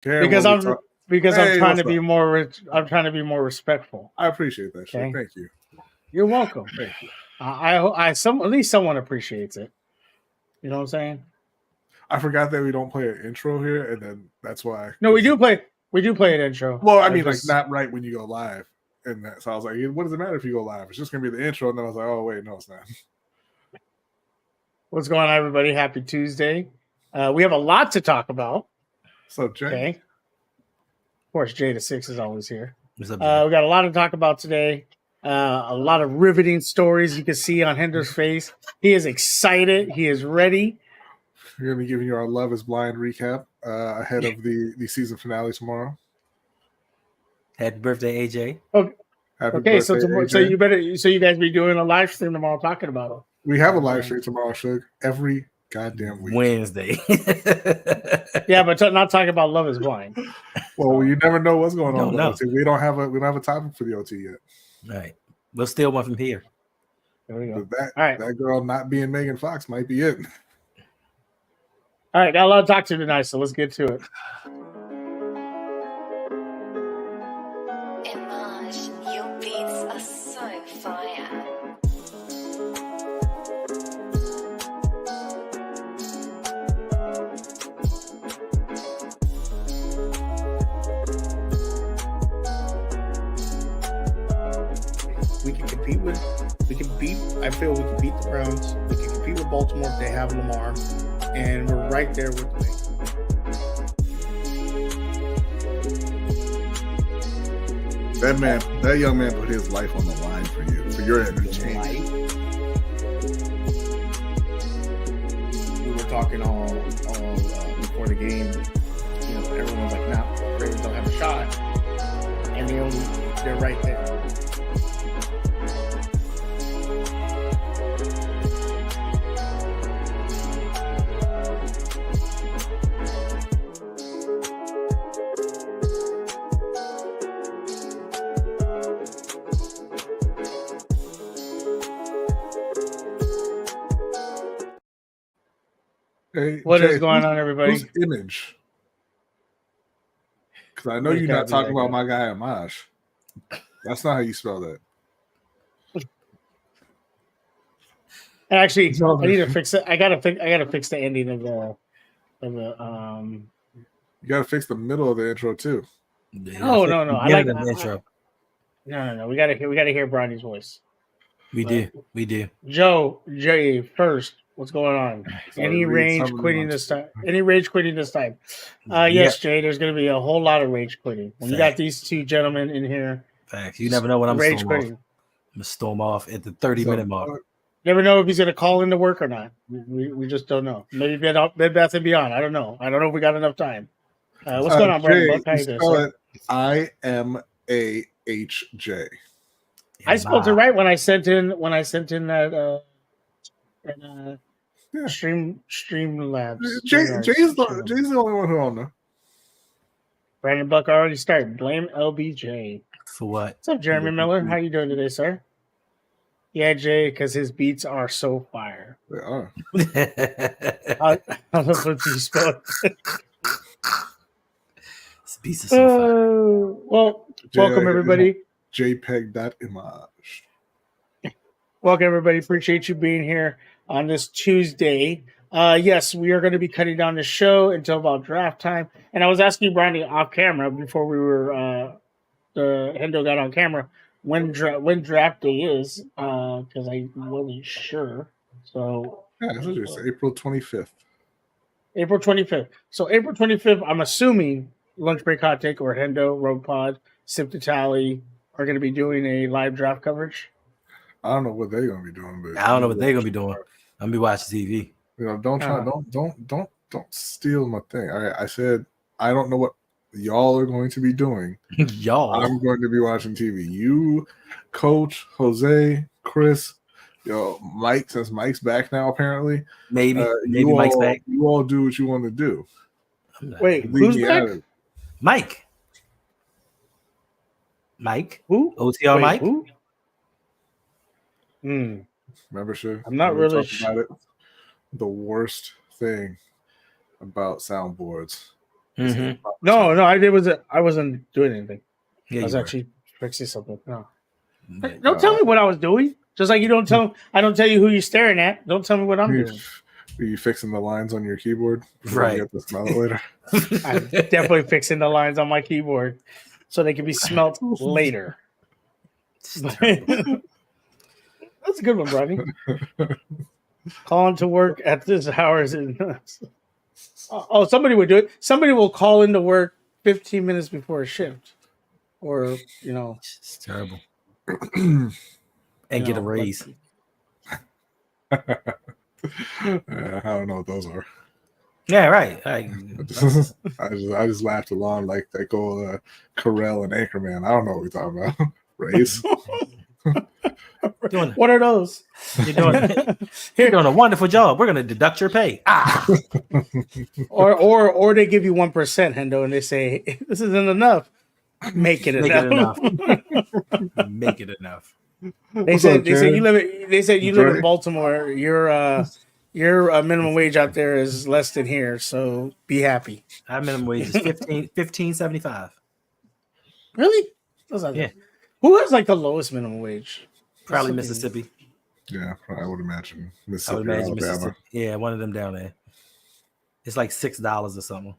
care because what I'm we talk. because Hey, I'm trying what's to be up? more. I'm trying to be more respectful. I appreciate that shit. Okay. Thank you. You're welcome. Thank you. At least someone appreciates it. You know what I'm saying? I forgot that we don't play an intro here, and then that's why. No, we do play. We do play an intro. Well, I mean, like not right when you go live, and that, so I was like, what does it matter if you go live? It's just gonna be the intro, and then I was like, oh wait, no, it's not. What's going on, everybody? Happy Tuesday. We have a lot to talk about. So, Jay. Okay. Of course, Jay the Six is always here. What's up, we got a lot to talk about today. A lot of riveting stories you can see on Hender's face. He is excited. He is ready. We're going to be giving you our Love is Blind recap ahead of the season finale tomorrow. Happy birthday, AJ. Okay, birthday, so you guys be doing a live stream tomorrow talking about it. We have a live stream tomorrow, Suge, every goddamn week. Wednesday. Yeah, but not talking about Love is Blind. Well, you never know what's going on. No. We don't have a topic for the OT yet. All right. We'll steal one from here. There we go. That girl not being Megan Fox might be it. All right, got a lot to talk to tonight, so let's get to it. Image, your beats are so fire. I feel we can beat the Browns. We can compete with Baltimore if they have Lamar, and we're right there with them. That young man put his life on the line for you, for your entertainment. We were talking all before the game. You know, everyone's like, "Nah, Ravens don't have a shot," and they're right there. Hey, What Jay, is going on, everybody? Whose image? Because I know you're not talking about my guy Amash. That's not how you spell that. Actually, I need to fix it. I gotta fix the ending of the. You gotta fix the middle of the intro too. No. I like the intro. No. We gotta hear Bronny's voice. We do. Jay, first, what's going on? Any rage quitting this time? Yes, Jay. There's gonna be a whole lot of rage quitting when you got these two gentlemen in here. Facts. You never know when I'm rage quitting. I'm gonna storm off at the 30-minute mark. Never know if he's gonna call into work or not. We just don't know. Maybe Bed Bath and Beyond. I don't know. I don't know if we got enough time. What's going on, Brandon? How you doing? IMAHJ. I spelled it right when I sent in that Streamlabs. Jay's the only one who don't know. Brandon Buck already started. Blame LBJ. For what? What's up, Jeremy Miller? How you doing today, sir? Yeah, Jay, because his beats are so fire. They are. I love what you spelled. His beats are so fire. Well, welcome everybody. JPEG.image. Welcome everybody. Appreciate you being here on this Tuesday. Yes, we are going to be cutting down the show until about draft time. And I was asking Brandon off camera before we were the Hendo got on camera when draft day is because I wasn't sure. So yeah, it's April 25th. April 25th. So April 25th, I'm assuming Lunch Break Hot Take or Hendo, RougPod, Sip to Tally are going to be doing a live draft coverage. I don't know what they're going to be doing, but I don't know what they're going to be doing. I'm going to be watching TV. You know, don't steal my thing. I said I don't know what y'all are going to be doing. Y'all. I'm going to be watching TV. You, Coach, Jose, Chris, Mike, since Mike's back now, apparently. Maybe Mike's back. You all do what you want to do. Wait, who's back? Mike. Who? OTR Wait, Mike? Who? Remember, sure? I'm not really sure. The worst thing about soundboards Mm-hmm. No, I wasn't doing anything. Yeah, I was you were. actually fixing something. No. But- Don't tell me what I was doing. Just like you don't tell I don't tell you who you're staring at. Don't tell me what I'm doing. Are you fixing the lines on your keyboard? Right. You have to smell it later. I'm definitely fixing the lines on my keyboard so they can be smelt later. That's a good one, Brody. Calling to work at this hours. Oh, somebody would do it. Somebody will call into work 15 minutes before a shift, or It's terrible. And get a raise. I don't know what those are. Yeah, right. I just laughed along like that go Carell and Anchorman. I don't know what we're talking about. Raise. What are those? You're doing a wonderful job. We're gonna deduct your pay. Or they give you 1%, Hendo, and they say this isn't enough. Make it enough. Make it enough. They said you live in Baltimore. Your minimum wage out there is less than here, so be happy. Our minimum wage is $15.75. Really? That's not Yeah. Who has like the lowest minimum wage? Probably Mississippi. Yeah, I would imagine I Mississippi, would imagine Alabama. Mississippi. Yeah, one of them down there. It's like $6 or something.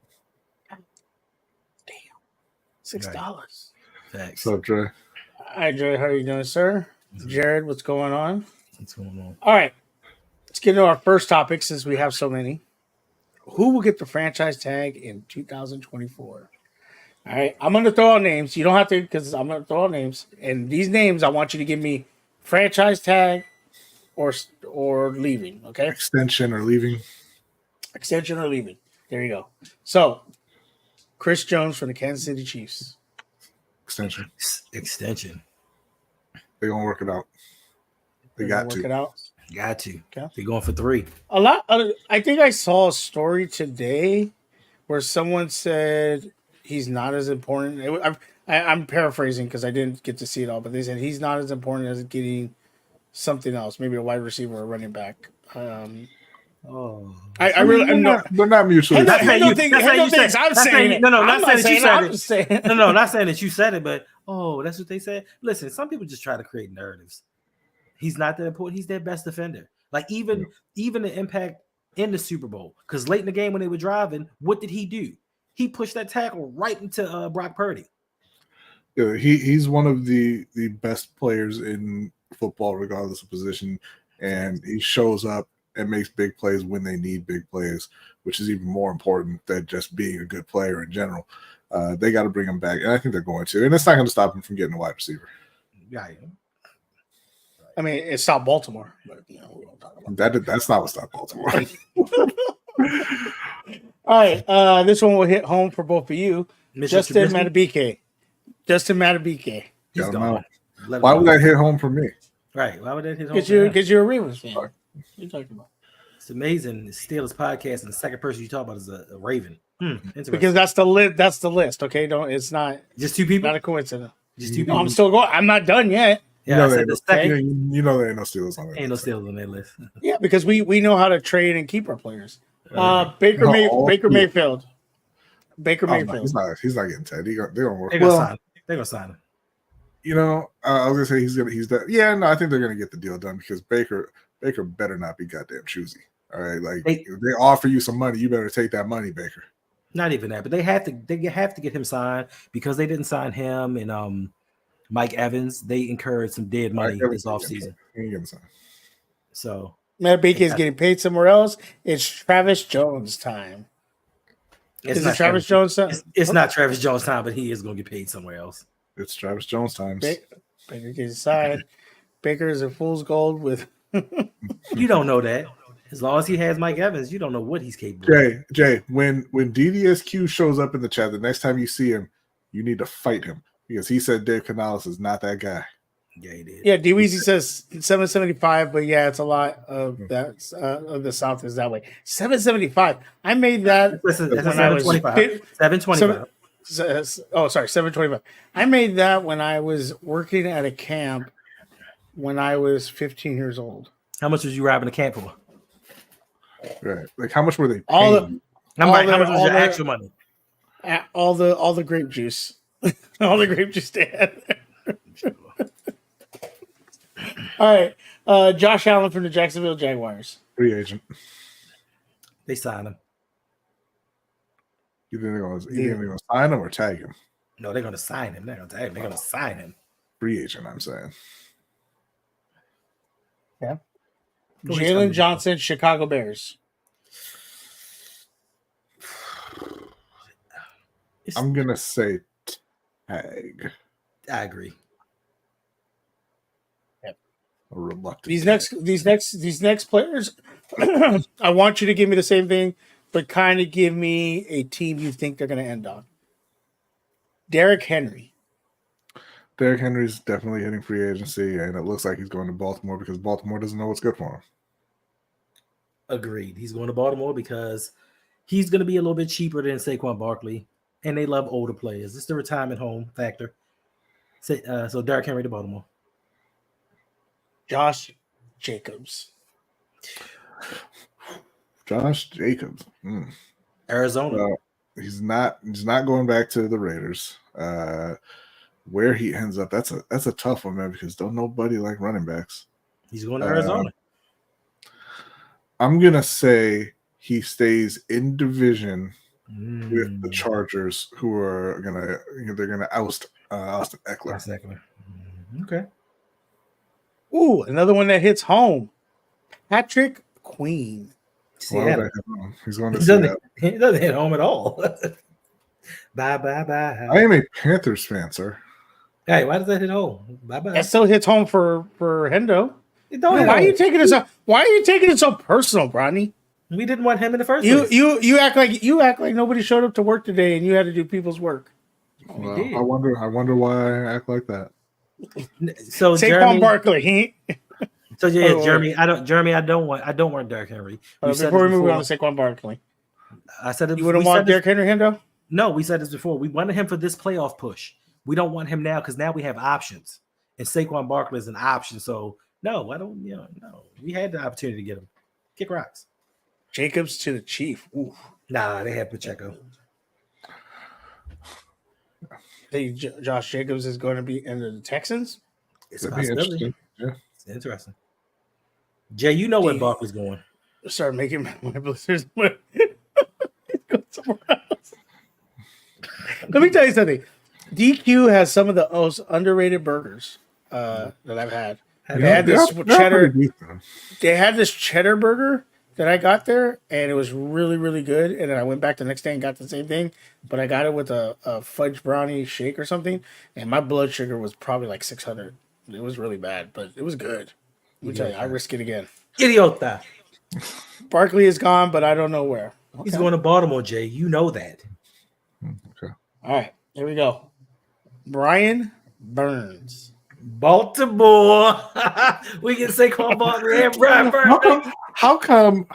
$6. Facts. So, Dre, Hi, Joey. How are you doing, sir? Jared, what's going on? What's going on? All right. Let's get into our first topic since we have so many. Who will get the franchise tag in 2024? All right. I'm going to throw out names. You don't have to because I'm going to throw out names. And these names, I want you to give me franchise tag or leaving. Okay. extension or leaving? Extension or leaving. There you go. So, Chris Jones from the Kansas City Chiefs. Extension. Extension. They're gonna work it out. They got Work to. it out. Got to. Okay. They're going for 3. I think I saw a story today where someone said he's not as important. I'm paraphrasing because I didn't get to see it all, but they said he's not as important as getting something else, maybe a wide receiver or running back. Oh. They're not mutually. Not saying you said. I'm saying it. No, I'm not saying that you I'm said just saying it. No, not saying that you said it, but that's what they said. Listen, some people just try to create narratives. He's not that important. He's their best defender. Like even the impact in the Super Bowl, because late in the game when they were driving, what did he do? He pushed that tackle right into Brock Purdy. Yeah, he's one of the best players in football, regardless of position, and he shows up and makes big plays when they need big plays, which is even more important than just being a good player in general. They got to bring him back, and I think they're going to, and it's not going to stop him from getting a wide receiver. Yeah. I mean, it stopped Baltimore, but we don't talk about That's not what stopped Baltimore. All right, this one will hit home for both of you. Justin Madubuike. He's gone. Why would that hit home for me? Right. Why would that hit home? Because you're a Ravens fan. What are you talking about? It's amazing. The Steelers podcast, and the second person you talk about is a Raven. Interesting. Because that's the list. That's the list. Okay, it's not just 2 people. not a coincidence. Just 2 No, people. I'm still going. I'm not done yet. Yeah, I said the second. You know there ain't no Steelers on there. Ain't no Steelers on that list. Yeah, because we know how to trade and keep our players. Baker Mayfield. Baker Mayfield. He's not getting tagged. They're gonna work. They're gonna sign him. I was gonna say he's that. Yeah, no, I think they're gonna get the deal done because Baker better not be goddamn choosy. All right, like if they offer you some money, you better take that money, Baker. Not even that, but they have to get him signed because they didn't sign him and Mike Evans. They incurred some dead money this offseason. So Madubuike is getting paid somewhere else. It's Travis Jones time. It's not Travis Jones time? It's not Travis Jones time, but he is going to get paid somewhere else. It's Travis Jones times. Baker gets signed. Baker is a fool's gold with. You don't know that. As long as he has Mike Evans, you don't know what he's capable of. Jay, when DDSQ shows up in the chat, the next time you see him, you need to fight him because he said Dave Canales is not that guy. Yeah, he did. Yeah, D-Weezy says 775, but yeah, it's a lot of that of the South is that way. 775. I made that That's when I was 725. Oh, sorry, 725. I made that when I was working at a camp when I was 15 years old. How much was you robbing the camp for? Right. Like how much were they paying? How much was your actual money? All the grape juice, all the grape juice they had. All right, Josh Allen from the Jacksonville Jaguars. Free agent. They signed him. You think they're going to sign him or tag him? No, they're going to sign him. They're going to tag him. They're going to sign him. Free agent, I'm saying. Yeah. Who he's Jalen coming Johnson, Chicago Bears. I'm going to say tag. I agree. A reluctant These tag. next players, I want you to give me the same thing, but kind of give me a team you think they're going to end on. Derrick Henry. Derrick Henry's definitely hitting free agency, and it looks like he's going to Baltimore because Baltimore doesn't know what's good for him. Agreed. He's going to Baltimore because he's going to be a little bit cheaper than Saquon Barkley, and they love older players. It's the retirement home factor. So Derrick Henry to Baltimore. Josh Jacobs. Josh Jacobs. Arizona. He's not going back to the Raiders. Where he ends up, that's a tough one, man, because don't nobody like running backs. He's going to Arizona. I'm gonna say he stays in division with the Chargers, who are gonna oust Austin Eckler. Okay. Ooh, another one that hits home. Patrick Queen. Seattle. He's going to Seattle. He doesn't hit home at all. Bye. I am a Panthers fan, sir. Hey, why does that hit home? Bye. That still hits home for Hendo. Why are you taking it so personal, Bronny? We didn't want him in the first place. You act like nobody showed up to work today and you had to do people's work. Well, I wonder why I act like that. So Saquon Barkley. So yeah, Jeremy, I don't want Derrick Henry. Before we move on to Saquon Barkley, I said it. You wouldn't want Derrick Henry, Hendo? No, we said this before. We wanted him for this playoff push. We don't want him now because now we have options, and Saquon Barkley is an option. So no, I don't. No, we had the opportunity to get him. Kick rocks. Jacobs to the Chief. Ooh. Nah, they had Pacheco. Josh Jacobs is going to be in the Texans. It's a possibility. Yeah, it's interesting. Jay, you know where Barkley's going. Start making my blisters. Go somewhere else. Let me tell you something. DQ has some of the most underrated burgers that I've had. They had this cheddar. They had this cheddar burger that I got there, and it was really, really good. And then I went back the next day and got the same thing, but I got it with a fudge brownie shake or something, and my blood sugar was probably like 600. It was really bad, but it was good. Let me tell you, I risk it again. Idiota. Barkley is gone, but I don't know where. Okay. He's going to Baltimore, Jay. You know that. Okay. All right, here we go. Brian Burns. Baltimore. We can say Barkley and Brian Burns. How come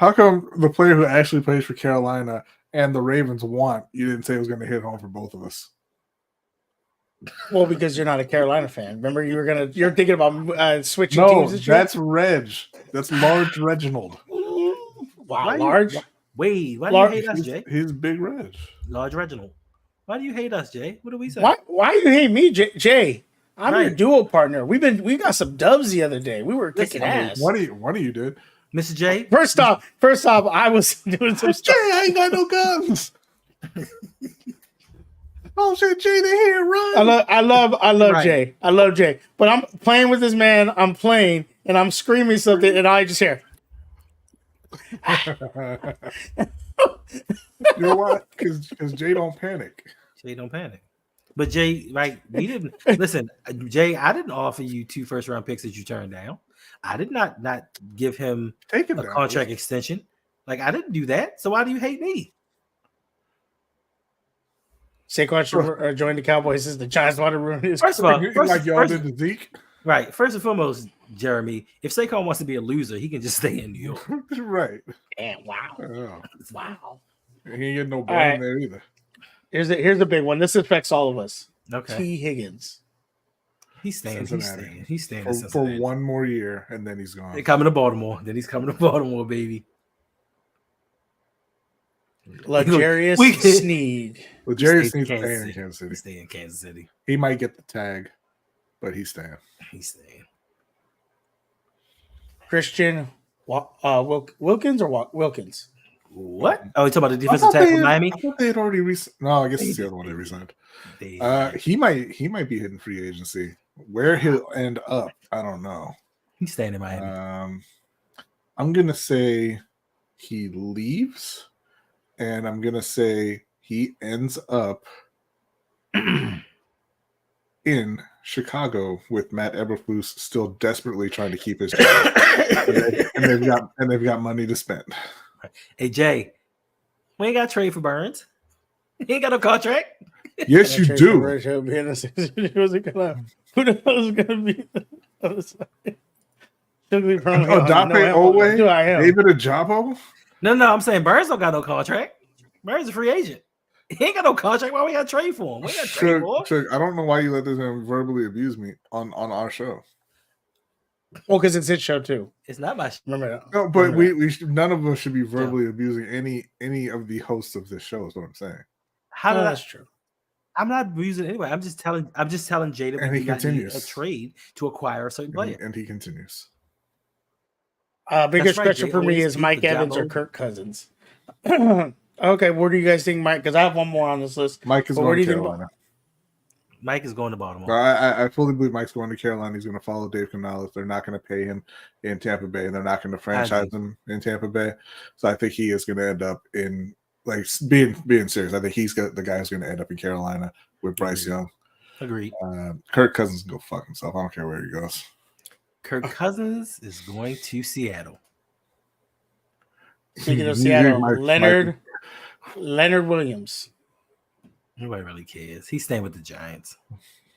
the player who actually plays for Carolina and the Ravens you didn't say it was going to hit home for both of us? Well, because you're not a Carolina fan. Remember, you're thinking about switching No, teams this year? that's Reg. That's Large Reginald. Wow, Large? Why do you hate us, Jay? He's Big Reg. Large Reginald. Why do you hate us, Jay? What do we say? Why you hate me, Jay? I'm your duo partner. We got some dubs the other day. We were kicking ass. One of you did. Mr. J. First off, I was doing some stuff. Jay, I ain't got no guns. Oh shit, Jay, they here, run. I love Right. Jay. I love Jay. But I'm playing with this man. I'm playing and I'm screaming something, and I just hear. You know what? Because Jay don't panic. Jay don't panic. But Jay, right? We didn't listen, Jay. I didn't offer you 2 first-round picks that you turned down. I did not give him a contract extension. Like I didn't do that. So why do you hate me? Saquon should join the Cowboys since the Giants want to ruin his. First of all, y'all did to Zeke. Right. First and foremost, Jeremy, if Saquon wants to be a loser, he can just stay in New York. Right. And wow. Yeah. Wow. He ain't getting no blame there either. Here's the big one. This affects all of us. Okay. T. Higgins. He's staying. He's staying for one more year, and then he's gone. They're coming to Baltimore. Then he's coming to Baltimore, baby. Luxurious Sneed. L'Jarius He Sneed's stays staying in Kansas He City. stay in Kansas City. He might get the tag, but he's staying. He's staying. Christian Wilkins or Wilkins? What? Oh, you talking about the I defensive thought tackle they from Miami? had already No, I guess They it's the did. other one they resigned. They- He might be hitting free agency. Where he'll end up, I don't know. He's staying in Miami. I'm gonna say he leaves, and I'm gonna say he ends up in Chicago with Matt Eberflus still desperately trying to keep his job, and they've got money to spend. Hey Jay, we ain't got to trade for Burns. He ain't got no contract. Yes, you do. Who the hell is going to be the other side? Odafe Owe, David Ajabo. No, I'm saying Burns don't got no contract. Burns is a free agent. He ain't got no contract. Why we got to trade for him? We got to trade for him. Suge, I don't know why you let this man verbally abuse me on our show. Well, because it's his show too. It's not my. Remember that? No, but none of us should be verbally abusing any of the hosts of this show. Is what I'm saying. How did that's true. I'm not abusing it anyway. I'm just telling Jada And he continues a trade to acquire a certain player. And he continues. Biggest right, question Jay for me always is keep Mike the job Evans or open. Kirk Cousins. Okay, where do you guys think Mike? Because I have one more on this list. Mike is But where going do to you think Carolina. Mike is going to Baltimore. I fully believe Mike's going to Carolina. He's going to follow Dave Canales. They're not going to pay him in Tampa Bay, and they're not going to franchise him in Tampa Bay. So I think he is going to end up in being serious. I think he's the guy who's going to end up in Carolina with Bryce Young. Agreed. Kirk Cousins can go fuck himself. I don't care where he goes. Kirk Cousins is going to Seattle. Speaking of Seattle, Leonard Williams. Nobody really cares. He's staying with the Giants.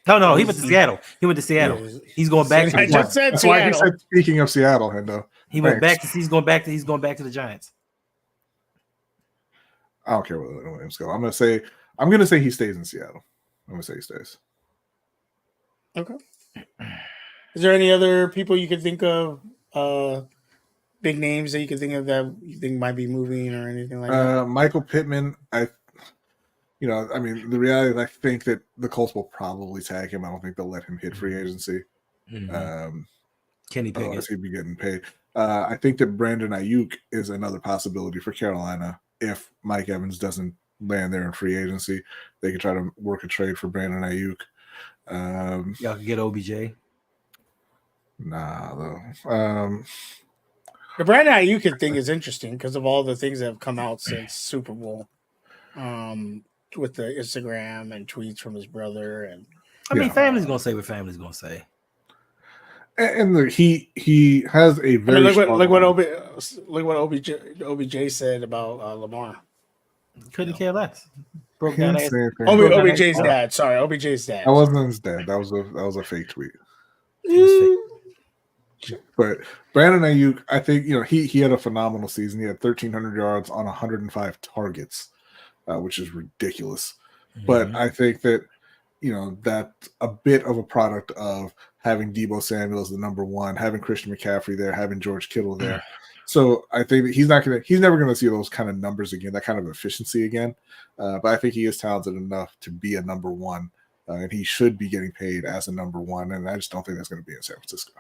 No, he went to Seattle. Yeah. He's going back. I just said That's why he Seattle. said, speaking of Seattle, Hendo. He went back. He's going back to the Giants. I don't care where Leonard Williams go. I'm gonna say he stays in Seattle. I'm gonna say he stays. Okay. Is there any other people you could think of, big names that you could think of that you think might be moving or anything like that? Michael Pittman, the reality is I think that the Colts will probably tag him. I don't think they'll let him hit free agency. Mm-hmm. Kenny Pickett. Otherwise he'd be getting paid. I think that Brandon Ayuk is another possibility for Carolina. If Mike Evans doesn't land there in free agency, they could try to work a trade for Brandon Ayuk. Y'all can get OBJ. Nah, though. The Brandon Ayuk thing is interesting because of all the things that have come out since Super Bowl, with the Instagram and tweets from his brother, and family's gonna say what family's gonna say. And he has a very look what OBJ said about Lamar. Couldn't care less. Broke down OBJ's dad. Sorry, OBJ's dad. That wasn't his dad. That was a fake tweet. But Brandon Ayuk, I think he had a phenomenal season. He had 1,300 yards on 105 targets, which is ridiculous. Mm-hmm. But I think that that's a bit of a product of having Deebo Samuel as the number one, having Christian McCaffrey there, having George Kittle there. So I think that he's never gonna see those kind of numbers again, that kind of efficiency again. But I think he is talented enough to be a number one, and he should be getting paid as a number one. And I just don't think that's going to be in San Francisco.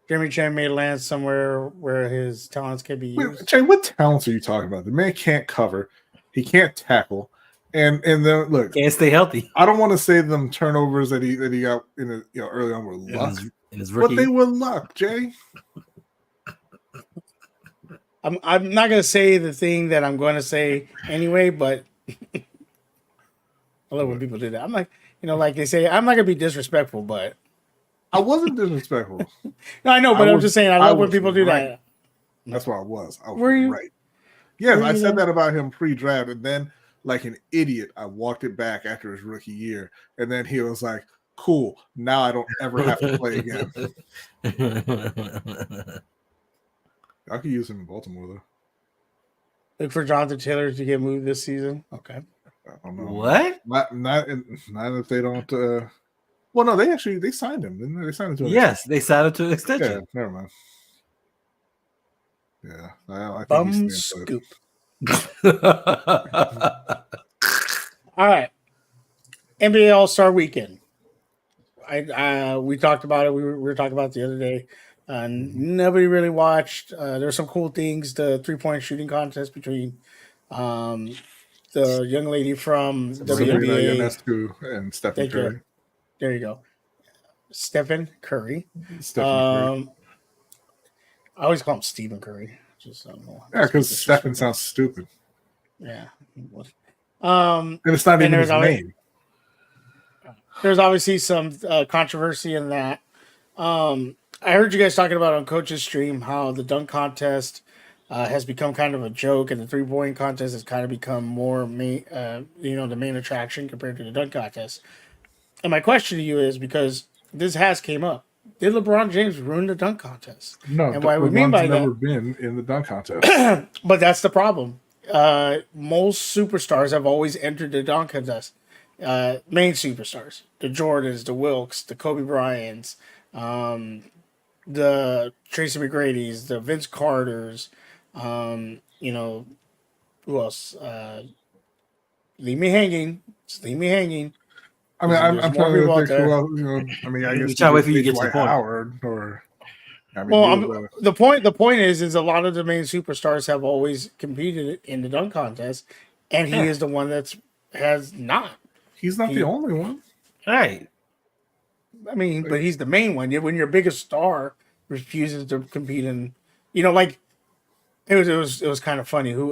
Jeremy Chan may land somewhere where his talents can be used. Jay, what talents are you talking about? The man can't cover, he can't tackle, and then look, can't stay healthy. I don't want to say them turnovers that he got in early on were luck, in his rookie. But they were luck, Jay. I'm not going to say the thing that I'm going to say anyway, but I love when people do that. I'm like, like they say, I'm not going to be disrespectful, but I wasn't disrespectful. No, I know, but I'm just saying, I love when people do that. That's what I was. Were you right? Yes, I said that about him pre-draft, and then, like an idiot, I walked it back after his rookie year, and then he was like, "Cool, now I don't ever have to play again." I could use him in Baltimore though. Look for Jonathan Taylor to get moved this season. Okay. I don't know. What? Not if they don't. Well, no, they signed him, didn't they? They signed him to an extension. They signed him to an extension. Yeah, never mind. Yeah, I think Bum he's scoop. All right. NBA All-Star Weekend. We talked about it. We were talking about it the other day. Nobody really watched. There were some cool things. The 3-point shooting contest between the young lady from Sabrina WNBA. Ionescu and Stephen Thank you. Curry. There you go. Stephen Curry. Stephen Curry. I always call him Stephen Curry. Just I don't know. Yeah, because Stephen sounds stupid. Yeah. And it's not even his name. There's obviously some controversy in that. I heard you guys talking about on Coach's stream how the dunk contest has become kind of a joke, and the 3-point contest has kind of become more the main attraction compared to the dunk contest. And my question to you is, because this has came up, did LeBron James ruin the dunk contest? No, and why we mean by never that, been in the dunk contest. but that's the problem. Most superstars have always entered the dunk contest. Main superstars, the Jordans, the Wilkes, the Kobe Bryants, the Tracy McGrady's, the Vince Carters, who else? Leave me hanging. Just leave me hanging. I mean, I'm trying to think who else, I mean, I guess you try to wait for you to get to the Dwight point. Howard or. I mean, the point is a lot of the main superstars have always competed in the dunk contest, and he is the one has not. He's not the only one. Right. I mean, but he's the main one. When your biggest star refuses to compete in, like it was kind of funny. Who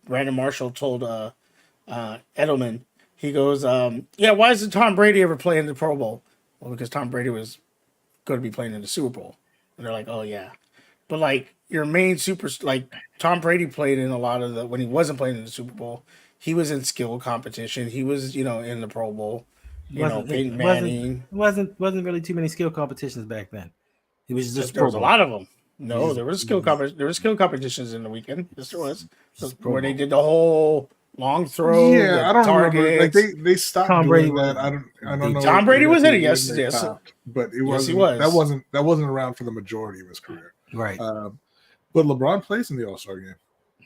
Brandon Marshall told Edelman, he goes, "Yeah, why isn't Tom Brady ever playing the Pro Bowl?" Well, because Tom Brady was going to be playing in the Super Bowl, and they're like, "Oh yeah," but like your main like Tom Brady played in a lot of when he wasn't playing in the Super Bowl, he was in skill competition. He was in the Pro Bowl. Peyton Manning. Wasn't really too many skill competitions back then. It was just there was a lot of them. No, there was skill competitions in the weekend. Yes, there was. Where they did the whole long throw. Yeah, I don't remember. Like they stopped Tom Brady Brady that. I don't know. Tom Brady was in it. Yes, but it wasn't. Yes, he was. That wasn't around for the majority of his career. Right. But LeBron plays in the All-Star game.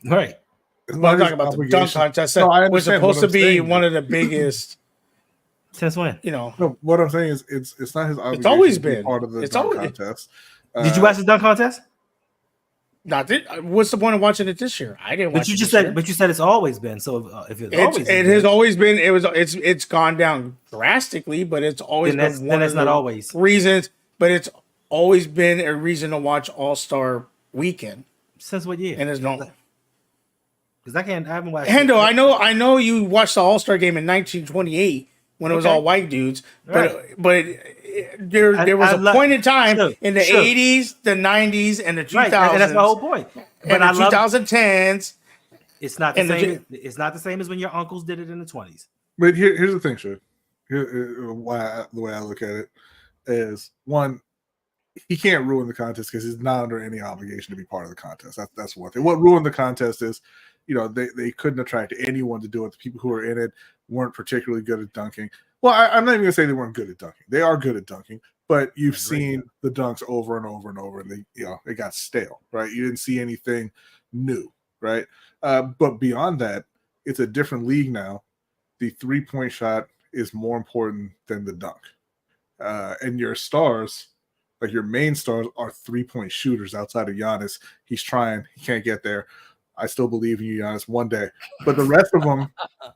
Right. I'm talking about the dunk contest. No, was supposed to be one of the biggest. Since when? No, what I'm saying is it's not his obligation. It's always been part of the dunk contest. Did you watch the dunk contest? What's the point of watching it this year? I didn't. But you just said. But you said it's always been. So if it has always been. It's gone down drastically, but it's always been one of the reasons. But it's always been a reason to watch All-Star Weekend. Since what year? And it's no. Because I haven't watched. Hendo, I know you watched the All-Star game in 1928 when it was all white dudes, but there was a point in time in the 80s, the 90s, and the 2000s. Right, and that's my whole point. But in the 2010s, it's not the same. It's not the same as when your uncles did it in the 20s. But here's the thing, Suge. The way I look at it is, one, he can't ruin the contest because he's not under any obligation to be part of the contest. That's one thing. What ruined the contest is, they couldn't attract anyone to do it. The people who were in it weren't particularly good at dunking. Well, I'm not even going to say they weren't good at dunking. They are good at dunking, but you've seen the dunks over and over and over, and they got stale, right? You didn't see anything new, right? But beyond that, it's a different league now. The 3-point shot is more important than the dunk. And your stars, like your main stars, are 3-point shooters outside of Giannis. He's trying. He can't get there. I still believe in you, Giannis, one day. But the rest of them,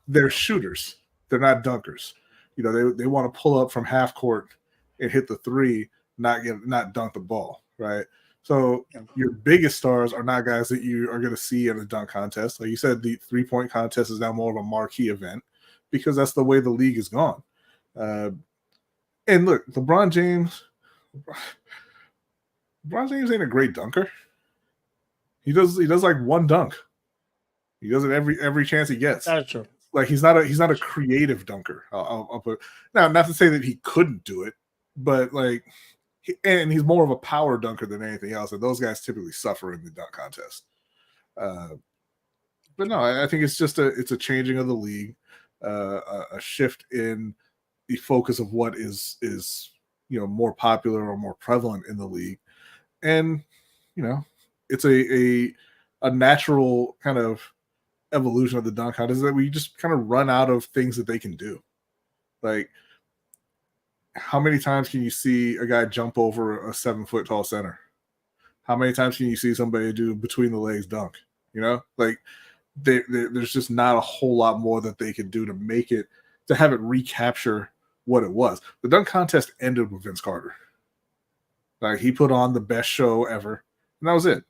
they're shooters. They're not dunkers. They want to pull up from half court and hit the three, not dunk the ball, right? So your biggest stars are not guys that you are going to see in a dunk contest. Like you said, the 3-point contest is now more of a marquee event because that's the way the league is gone. And look, LeBron James ain't a great dunker. He does like one dunk. He does it every chance he gets. That's true. Like he's not a creative dunker. I'll put now, not to say that he couldn't do it, but like, and he's more of a power dunker than anything else. And those guys typically suffer in the dunk contest. But no, I think it's just a changing of the league, a shift in the focus of what is more popular or more prevalent in the league, and it's a natural kind of evolution of the dunk contest is that we just kind of run out of things that they can do. Like, how many times can you see a guy jump over a 7-foot tall center? How many times can you see somebody do between the legs dunk? Like there's just not a whole lot more that they can do to have it recapture what it was. The dunk contest ended with Vince Carter. Like, he put on the best show ever, and that was it.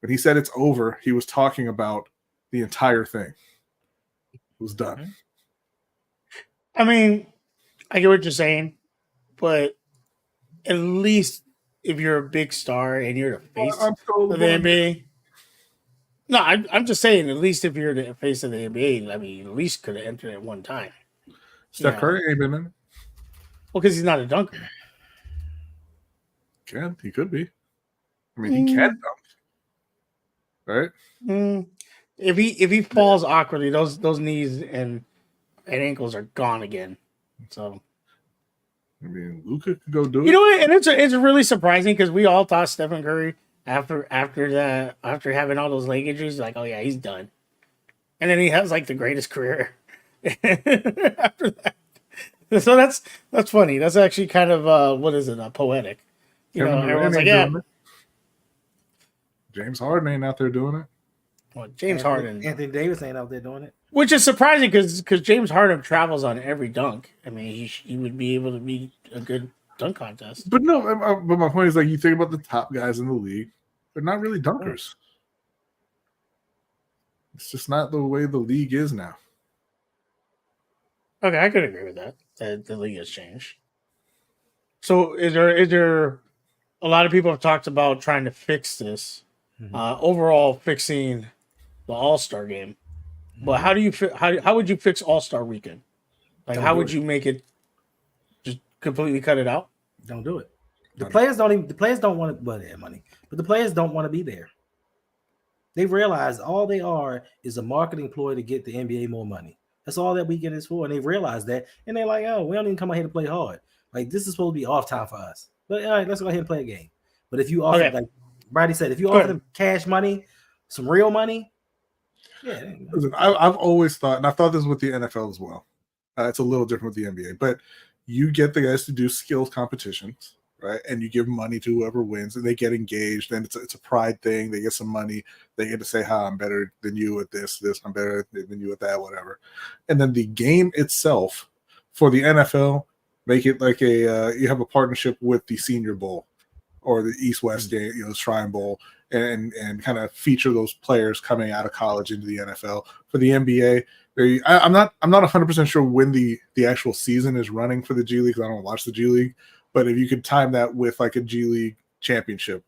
When he said it's over, he was talking about the entire thing. It was done. I mean, I get what you're saying, but at least if you're a big star and you're the face of the NBA. No, I'm just saying, at least if you're the face of the NBA, I mean, at least could have entered at one time. Steph Curry ain't been in it. Well, because he's not a dunker. He could be. I mean, he can dunk, right? If he falls awkwardly, those knees and ankles are gone again. So, I mean, Luka could go do it. You know what? And it's really surprising because we all thought Stephen Curry after having all those leg injuries, like, oh yeah, he's done. And then he has like the greatest career after that. So that's funny. That's actually kind of poetic. Everyone's like, yeah. James Harden ain't out there doing it. Well, Anthony Davis ain't out there doing it. Which is surprising because James Harden travels on every dunk. I mean, he would be able to be a good dunk contest. But no, but my point is, like, you think about the top guys in the league, they're not really dunkers. It's just not the way the league is now. Okay, I could agree with that. That the league has changed. So is there a lot of people have talked about trying to fix this, overall fixing the All-Star game. But how do you how would you fix All-Star weekend? Like, how would you make it just completely cut it out? Don't do it. The players don't want to, well, they have money, but the players don't want to be there. They realize all they are is a marketing ploy to get the NBA more money. That's all that weekend is for. And they realize that. And they're like, oh, we don't even come out here to play hard. Like, this is supposed to be off time for us. But all right, let's go ahead and play a game. But if you offer, like Brady said, if you offer them cash money, some real money, yeah. Listen, I've always thought, and I thought this with the NFL as well. It's a little different with the NBA, but you get the guys to do skills competitions, right? And you give money to whoever wins, and they get engaged. And it's a pride thing. They get some money. They get to say, "Hi, I'm better than you at this. I'm better than you at that, whatever." And then the game itself for the NFL, make it like you have a partnership with the Senior Bowl or the East-West game, the Shrine Bowl, and kind of feature those players coming out of college into the NFL. For the NBA, I'm not 100% sure when the actual season is running for the G League, because I don't watch the G League. But if you could time that with like a G League championship,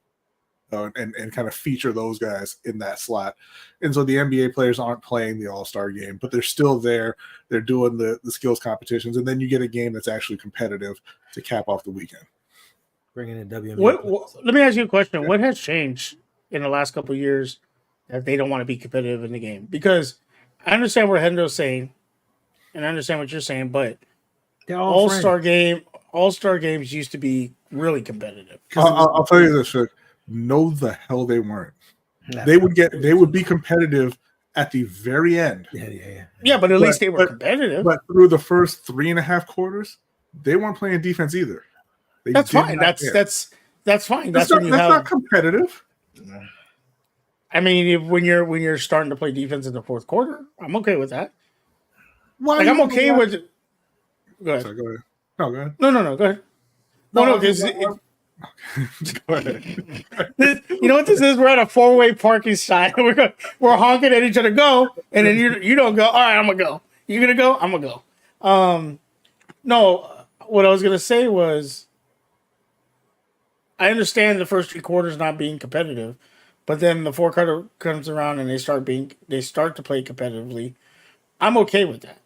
and kind of feature those guys in that slot. And so the NBA players aren't playing the All-Star game, but they're still there. They're doing the skills competitions, and then you get a game that's actually competitive to cap off the weekend. Bringing in WNBA. Let me ask you a question. Yeah. What has changed in the last couple of years that they don't want to be competitive in the game? Because I understand what Hendo's saying, and I understand what you're saying, but All-Star games used to be really competitive. I'll tell you this, Suge. No, the hell they weren't. They would be competitive at the very end. Yeah, but at least they were competitive. But through the first 3.5 quarters, they weren't playing defense either. That's fine. That's fine. That's not competitive. I mean, when you're starting to play defense in the fourth quarter, I'm okay with that. Like, I'm okay with. Go ahead. Sorry, go ahead. No, go ahead. No, go ahead. No, because go ahead. You know what this is? We're at a 4-way parking sign. We're honking at each other. Go, and then you don't go. All right, I'm gonna go. You gonna go? I'm gonna go. No, what I was gonna say was, I understand the first 3 quarters not being competitive, but then the fourth quarter comes around and they start to play competitively. I'm okay with that.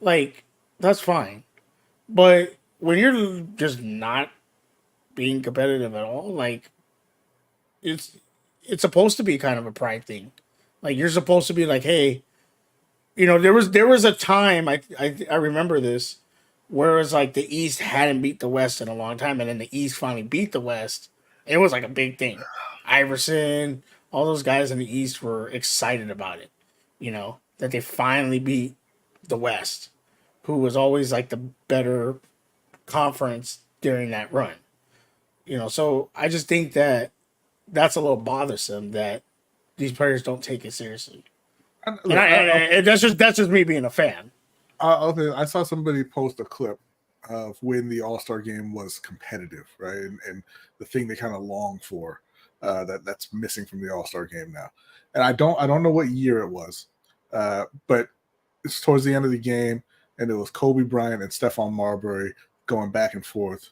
Like, that's fine. But when you're just not being competitive at all, like, it's supposed to be kind of a pride thing. Like, you're supposed to be like, hey, there was a time I remember this where it was like the East hadn't beat the West in a long time, and then the East finally beat the West. It was like a big thing. Iverson, all those guys in the East were excited about it. that they finally beat the West, who was always like the better conference during that run. So I just think that that's a little bothersome that these players don't take it seriously. And that's just me being a fan. I saw somebody post a clip of when the All-Star game was competitive, right? And the thing they kind of long for that's missing from the All-Star game now. And I don't know what year it was, but it's towards the end of the game, and it was Kobe Bryant and Stephon Marbury going back and forth,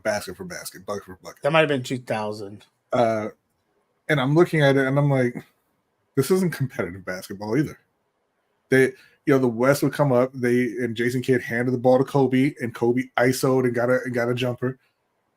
basket for basket, bucket for bucket. That might have been 2000. And I'm looking at it, and I'm like, this isn't competitive basketball either. The West would come up, and Jason Kidd handed the ball to Kobe, and Kobe ISO'd and got a jumper.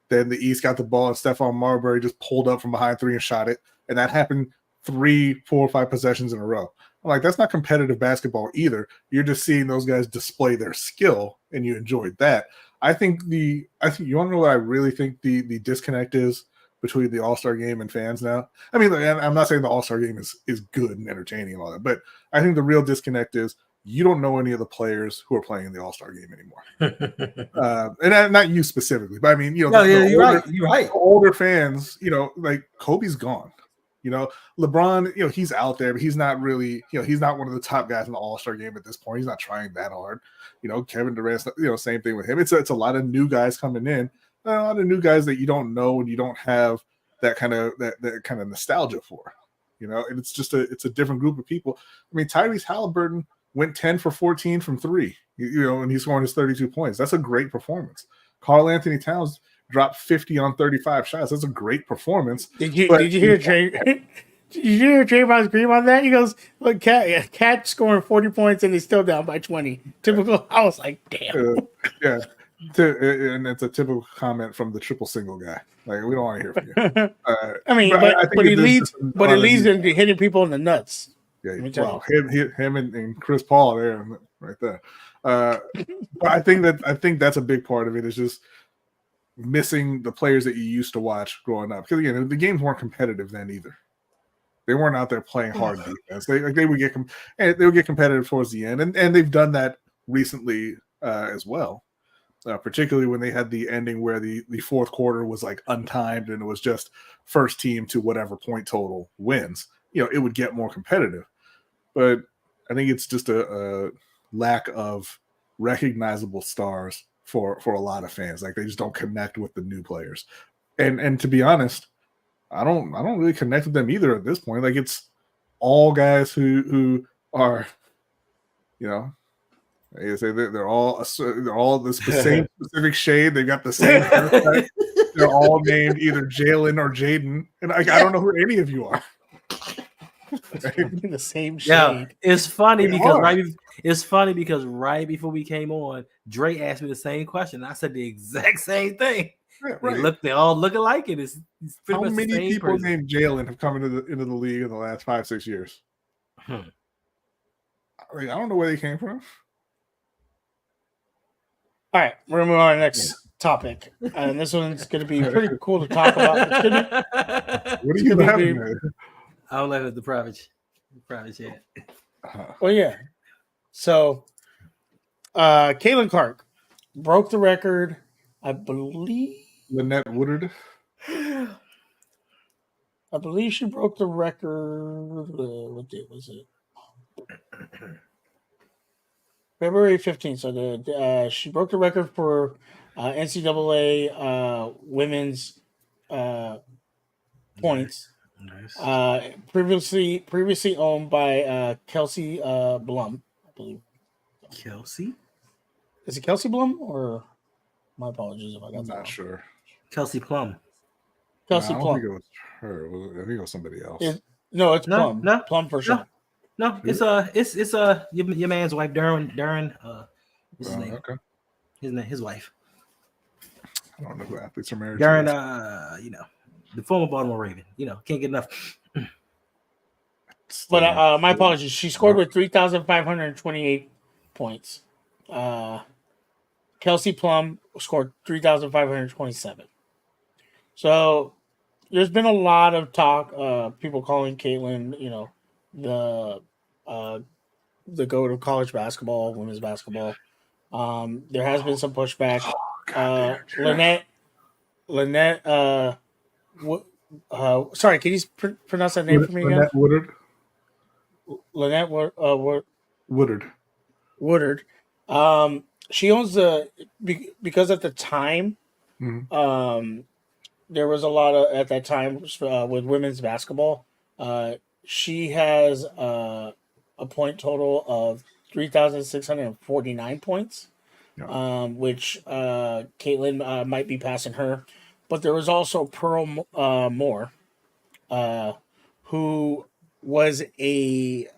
Then the East got the ball, and Stephon Marbury just pulled up from behind three and shot it. And that happened 3, 4, 5 possessions in a row. I'm like, that's not competitive basketball either. You're just seeing those guys display their skill, and you enjoyed that. I think you want to know what I really think the disconnect is between the All-Star game and fans now? I mean, I'm not saying the All-Star game is good and entertaining and all that, but I think the real disconnect is you don't know any of the players who are playing in the All-Star game anymore. And not you specifically, but I mean, you're right. Older fans, like Kobe's gone. LeBron, he's out there, but he's not really, he's not one of the top guys in the All-Star game at this point. He's not trying that hard. Kevin Durant, same thing with him. It's a lot of new guys coming in, a lot of new guys that you don't know and you don't have that kind of nostalgia for, and it's just it's a different group of people. I mean, Tyrese Halliburton went 10 for 14 from three, and he's scoring his 32 points. That's a great performance. Karl Anthony Towns dropped 50 on 35 shots. That's a great performance. Did you hear Did you hear Draymond's Green on that? He goes, "Look, Cat scoring 40 points and he's still down by 20." Typical. I was like, damn. Yeah. And it's a typical comment from the triple single guy. Like, we don't want to hear from you. I mean, but he leads into hitting people in the nuts. Yeah, well, him and Chris Paul there, right there. But I think that's a big part of it, is just missing the players that you used to watch growing up. Because again, the games weren't competitive then either. They weren't out there playing hard defense. They would get competitive towards the end, and they've done that recently as well. Particularly when they had the ending where the fourth quarter was like untimed and it was just first team to whatever point total wins. It would get more competitive. But I think it's just a lack of recognizable stars for a lot of fans. Like, they just don't connect with the new players. And to be honest, I don't really connect with them either at this point. Like, it's all guys who are, like I say, they're all the same specific shade. They got the same haircut. They're all named either Jalen or Jaden, and I don't know who any of you are. The same shade. Yeah, it's funny because right before we came on, Dre asked me the same question. I said the exact same thing. Yeah, right. They all look alike. It's pretty much the same. How many people named Jalen have come into the league in the last 5-6 years? I don't know where they came from. All right, we're gonna move on to the next topic, and this one's gonna be pretty cool to talk about. What are you having? I'll let it the private chat. Well, yeah. So, Caitlin Clark broke the record, I believe. Lynette Woodard. I believe she broke the record. What date was it? February 15th. So she broke the record for NCAA women's points. Nice. Previously owned by Kelsey Blum, I believe. Kelsey? Is it Kelsey Blum or? My apologies if I got that. I'm not wrong. sure. Kelsey Plum. Kelsey Plum. I don't think it was her. I think it was somebody else. It's Plum. No, Plum for sure. No, it's your man's wife, Darren. What's his name? Okay. His wife. I don't know who athletes are married. Darren, the former Baltimore Raven. Can't get enough. But my apologies. She scored with 3,528 points. Kelsey Plum scored 3,527. So there's been a lot of talk. People calling Caitlin, the the goat of college basketball, women's basketball. There has been some pushback. Lynette. Sorry, can you pronounce that name for me again? Woodard. Lynette Woodard. Woodard. She owns because at the time, Mhm. there was a lot of at that time with women's basketball. She has a point total of 3,649 points, Yeah. which Caitlin might be passing her. But there was also Pearl Moore, who was a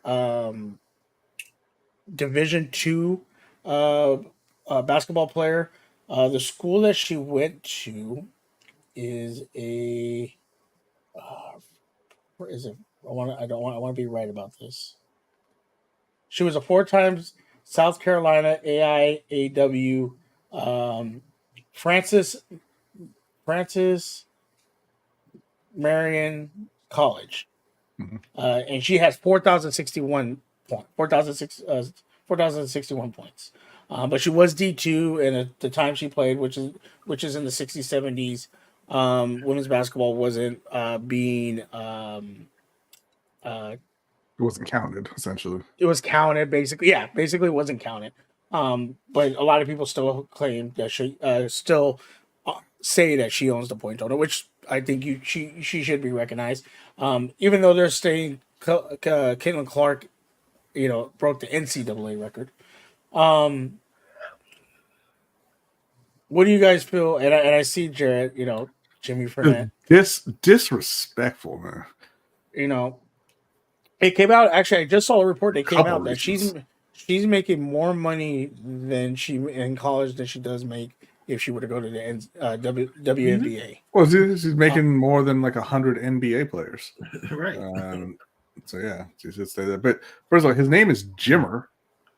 Division II basketball player. The school that she went to is a where is it? I want to be right about this. She was a 4 times South Carolina AIAW Francis Marion College, Mhm. and she has 4,061 points. But she was D2, and at the time she played, which is in the 60s, 70s, women's basketball wasn't being It wasn't counted, essentially. it was counted basically. Yeah, basically it wasn't counted. But a lot of people still claim that she still say that she owns the point total, which I think she should be recognized. Even though they're saying Caitlin Clark, broke the NCAA record. What do you guys feel? And I see Jared, Jimmy Fernette, Disrespectful, man. It came out. Actually, I just saw a report that came Couple out that reasons. she's making more money than she in college than she does make if she were to go to the WNBA. Well, she's making more than like 100 NBA players. Right. So yeah, she should say that. But first of all, his name is Jimmer,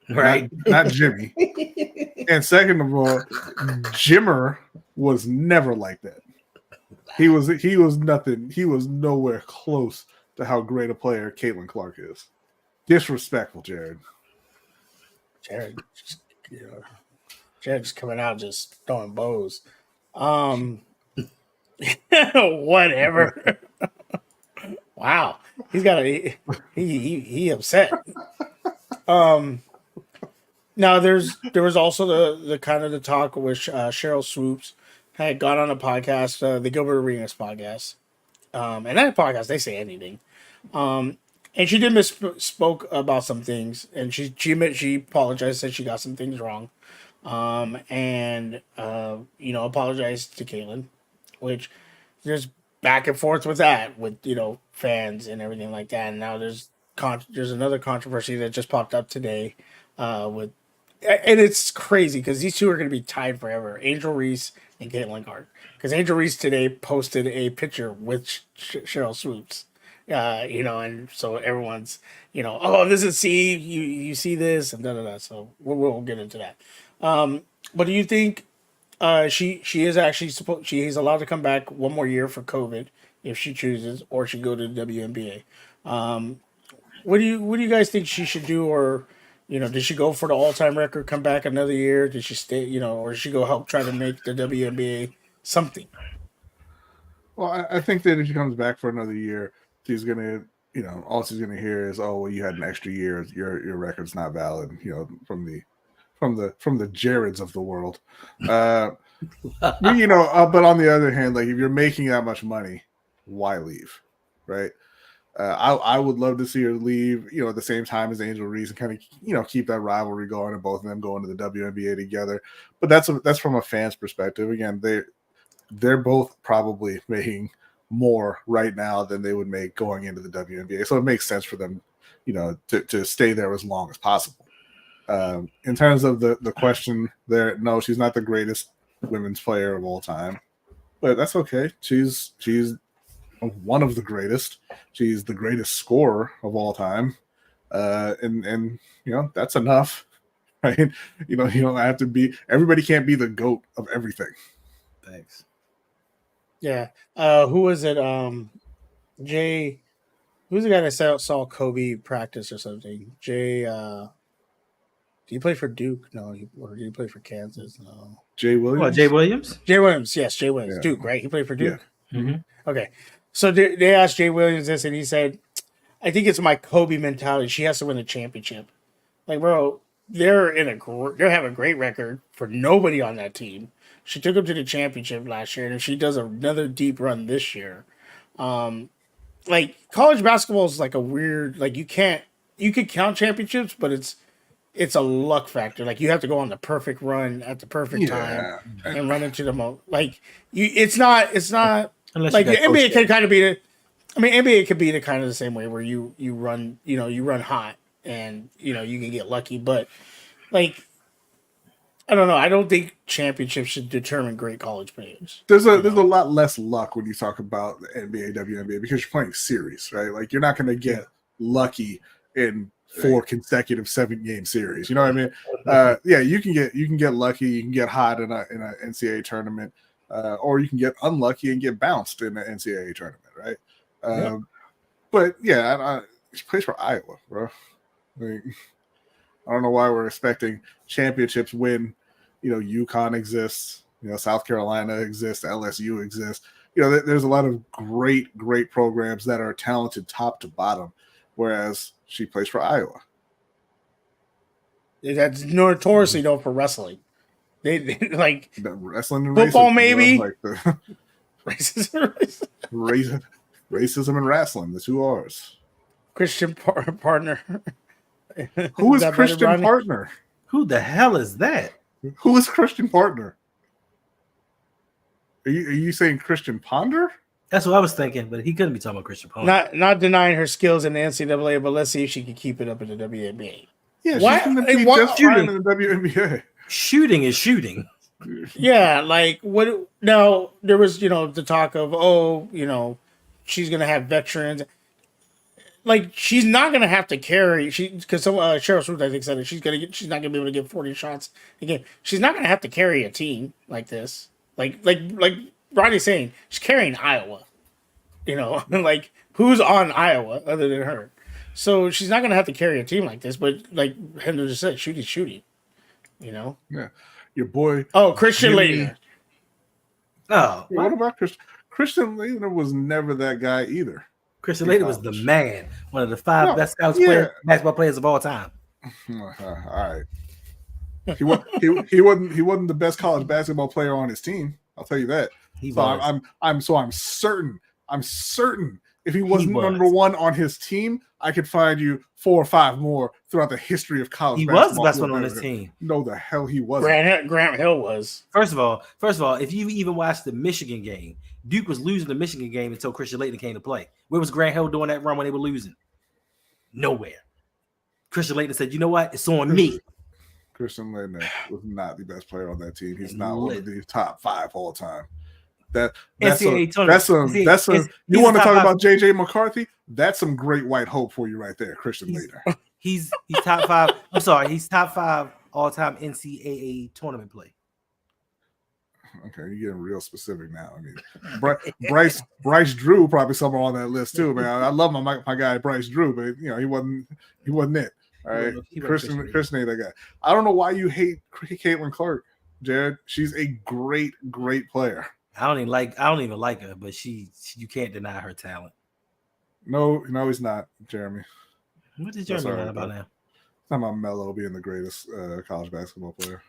Right. not Jimmy. And second of all, Jimmer was never like that. He was nothing. He was nowhere close to how great a player Caitlin Clark is. Disrespectful, Jared. Jared just coming out just throwing bows. Whatever. Wow, he's got he upset. Now there was also the kind of the talk which Cheryl Swoops had gone on a podcast, the Gilbert Arenas podcast. And that podcast they say anything. And she did misspoke about some things, and she admitted she apologized, said she got some things wrong, and apologized to Caitlin, which there's back and forth with that with fans and everything like that. And now there's another controversy that just popped up today, and it's crazy because these two are going to be tied forever, Angel Reese and Caitlin Clark. Because Angel Reese today posted a picture with Cheryl Swoops. And so everyone's, oh, this is you see this and da da da. So we'll get into that. But do you think she is actually she's allowed to come back one more year for COVID if she chooses, or she go to the WNBA? What do you guys think she should do, or did she go for the all-time record, come back another year? Did she stay, or did she go help try to make the WNBA something? Well, I think that if she comes back for another year, she's gonna, all she's gonna hear is, "Oh, well, you had an extra year. Your record's not valid." From the Jareds of the world. But on the other hand, like if you're making that much money, why leave, right? I would love to see her leave, at the same time as Angel Reese and kind of, keep that rivalry going and both of them going to the WNBA together. But that's from a fan's perspective. Again, they're both probably making more right now than they would make going into the WNBA. So it makes sense for them, to stay there as long as possible. In terms of the question there, no, she's not the greatest women's player of all time, but that's okay. She's one of the greatest. She's the greatest scorer of all time. And that's enough, right? You don't have to be, everybody can't be the GOAT of everything. Thanks. Yeah. Who was it? Jay, who's the guy that saw Kobe practice or something? Jay, Did he play for Duke? No, or did he play for Kansas? No. Jay Williams. What, Jay Williams? Jay Williams, yes, Jay Williams. Yeah. Duke, right? He played for Duke. Mm-hmm. Okay, so they asked Jay Williams this, and he said, "I think it's my Kobe mentality. She has to win the championship." Like, bro, they're having a great record for nobody on that team. She took them to the championship last year, and if she does another deep run this year, like college basketball is like a weird, like you could count championships, but it's a luck factor. Like you have to go on the perfect run at the perfect time and run into the like you. It's not Unless like the you got NBA coached can kind of be the. I mean, NBA could be the kind of the same way where you run hot and you can get lucky, but like I don't know. I don't think championships should determine great college players. There's a lot less luck when you talk about the NBA, WNBA because you're playing series, right? Like you're not going to get lucky in 4 consecutive 7-game series. You know what I mean? Yeah, you can get lucky, you can get hot in a NCAA tournament, or you can get unlucky and get bounced in the NCAA tournament, right? But yeah, she plays for Iowa, bro. Like, I don't know why we're expecting championships when UConn exists, South Carolina exists, LSU exists. There's a lot of great programs that are talented top to bottom, whereas she plays for Iowa. That's notoriously known for wrestling. They like The wrestling and football, racism, maybe. like the racism and wrestling, the 2 R's. Christian partner. Who is that better, Christian Ronnie? Partner? Who the hell is that? Who is Christian Partner? Are you saying Christian Ponder? That's what I was thinking, but he couldn't be talking about Christian Ponder. Not denying her skills in the NCAA, but let's see if she can keep it up in the WNBA. Yeah, Why- she's going to hey, be what- just fine in the WNBA. Shooting is shooting. Yeah, like what? Now there was the talk of she's gonna have veterans. Like she's not gonna have to carry because Cheryl Smith I think said it. She's not gonna be able to get 40 shots a game. She's not gonna have to carry a team like this. Like Ronnie's saying, she's carrying Iowa. Like who's on Iowa other than her? So she's not gonna have to carry a team like this. But like Hendra just said, shooting. Yeah, your boy. Oh, Christian Jimmy- Laettner. Oh, What about Christian? Christian Laettner was never that guy either. Christian Laettner was the man, one of the 5 best basketball players of all time. All right. He wasn't the best college basketball player on his team. I'll tell you that. I'm certain if he wasn't number 1 on his team, I could find you 4 or 5 more throughout the history of college He basketball. was the best one on his team. No, the hell he wasn't. Grant Hill was. First of all, if you even watched the Michigan game, Duke was losing the Michigan game until Christian Laettner came to play. Where was Grant Hill doing that run when they were losing? Nowhere. Christian Laettner said, "You know what? It's on me." Christian Laettner was not the best player on that team. He's not one of the top 5 all time. You want to talk about JJ McCarthy? That's some great white hope for you right there, Christian Laettner. He's top 5. I'm sorry, he's top 5 all-time NCAA tournament play. Okay, you're getting real specific now. I mean, Bryce Drew probably somewhere on that list too, man. I love my guy Bryce Drew, but he wasn't it. All right, Christian ain't that guy. I don't know why you hate Caitlin Clark, Jared. She's a great player. I don't even like her, but you can't deny her talent. No, he's not, Jeremy. What is Jeremy talking about now? Talking about Melo being the greatest college basketball player.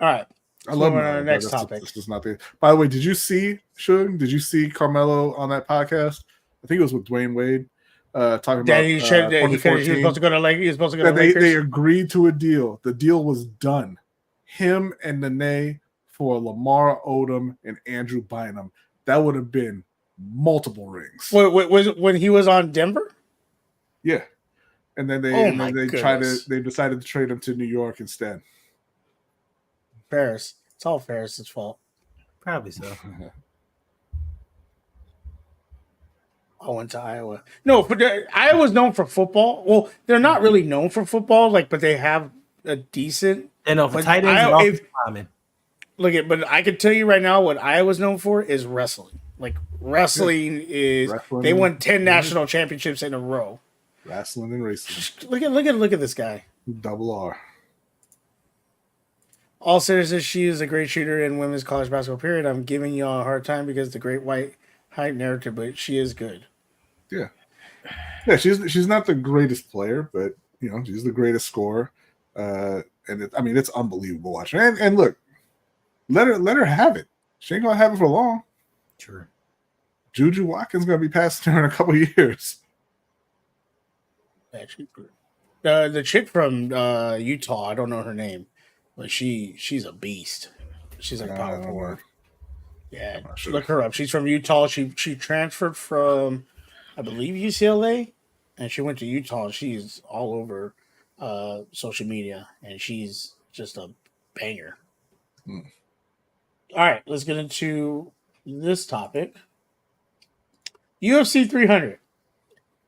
All right. I love Moving Melo. on to the next topic. This is not the. By the way, did you see Suge? Did you see Carmelo on that podcast? I think it was with Dwayne Wade. Talking That about he was supposed to go to Lakers. He was supposed to go to Lakers. They agreed to a deal. The deal was done. Him and Nene for Lamar Odom and Andrew Bynum. That would have been multiple rings. Was it when he was on Denver? Yeah, and then they decided to trade him to New York instead. Ferris. It's all Ferris's fault. Probably so. I went to Iowa. No, but Iowa's known for football. Well, they're not really known for football, but they have a decent. They're known for tight ends and linemen. But I can tell you right now what Iowa's known for is wrestling. Like wrestling they won 10 national championships in a row. Wrestling and racing. Look at this guy. Double R. All seriousness, she is a great shooter in women's college basketball. Period. I'm giving you all a hard time because the great white hype narrative, but she is good. Yeah. Yeah, she's not the greatest player, but she's the greatest scorer. It's unbelievable watching. And look, let her have it. She ain't gonna have it for long. Sure. Juju Watkins gonna be passing her in a couple of years. Actually, the chick from Utah, I don't know her name, but she's a beast. She's like power forward. Yeah, Sure. Look her up. She's from Utah. She transferred from, I believe, UCLA, and she went to Utah. She's all over social media, and she's just a banger. All right, let's get into this topic. UFC 300.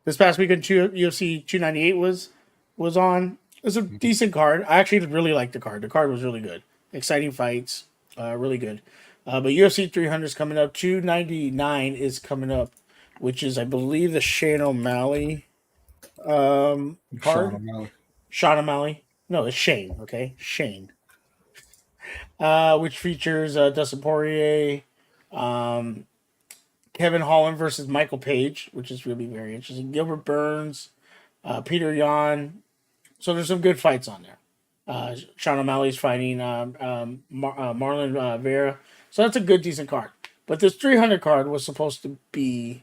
This past weekend, UFC 298 was on. It was a decent card. I actually really liked the card. The card was really good. Exciting fights. Really good. But UFC 300 is coming up. 299 is coming up, which is, I believe, the Shane O'Malley card. Sean O'Malley. No, it's Shane, okay? Shane. Which features Dustin Poirier, Kevin Holland versus Michael Page, which is really very interesting. Gilbert Burns, Peter Yan. So there's some good fights on there. Sean O'Malley's fighting Marlon Vera. So that's a good, decent card. But this 300 card was supposed to be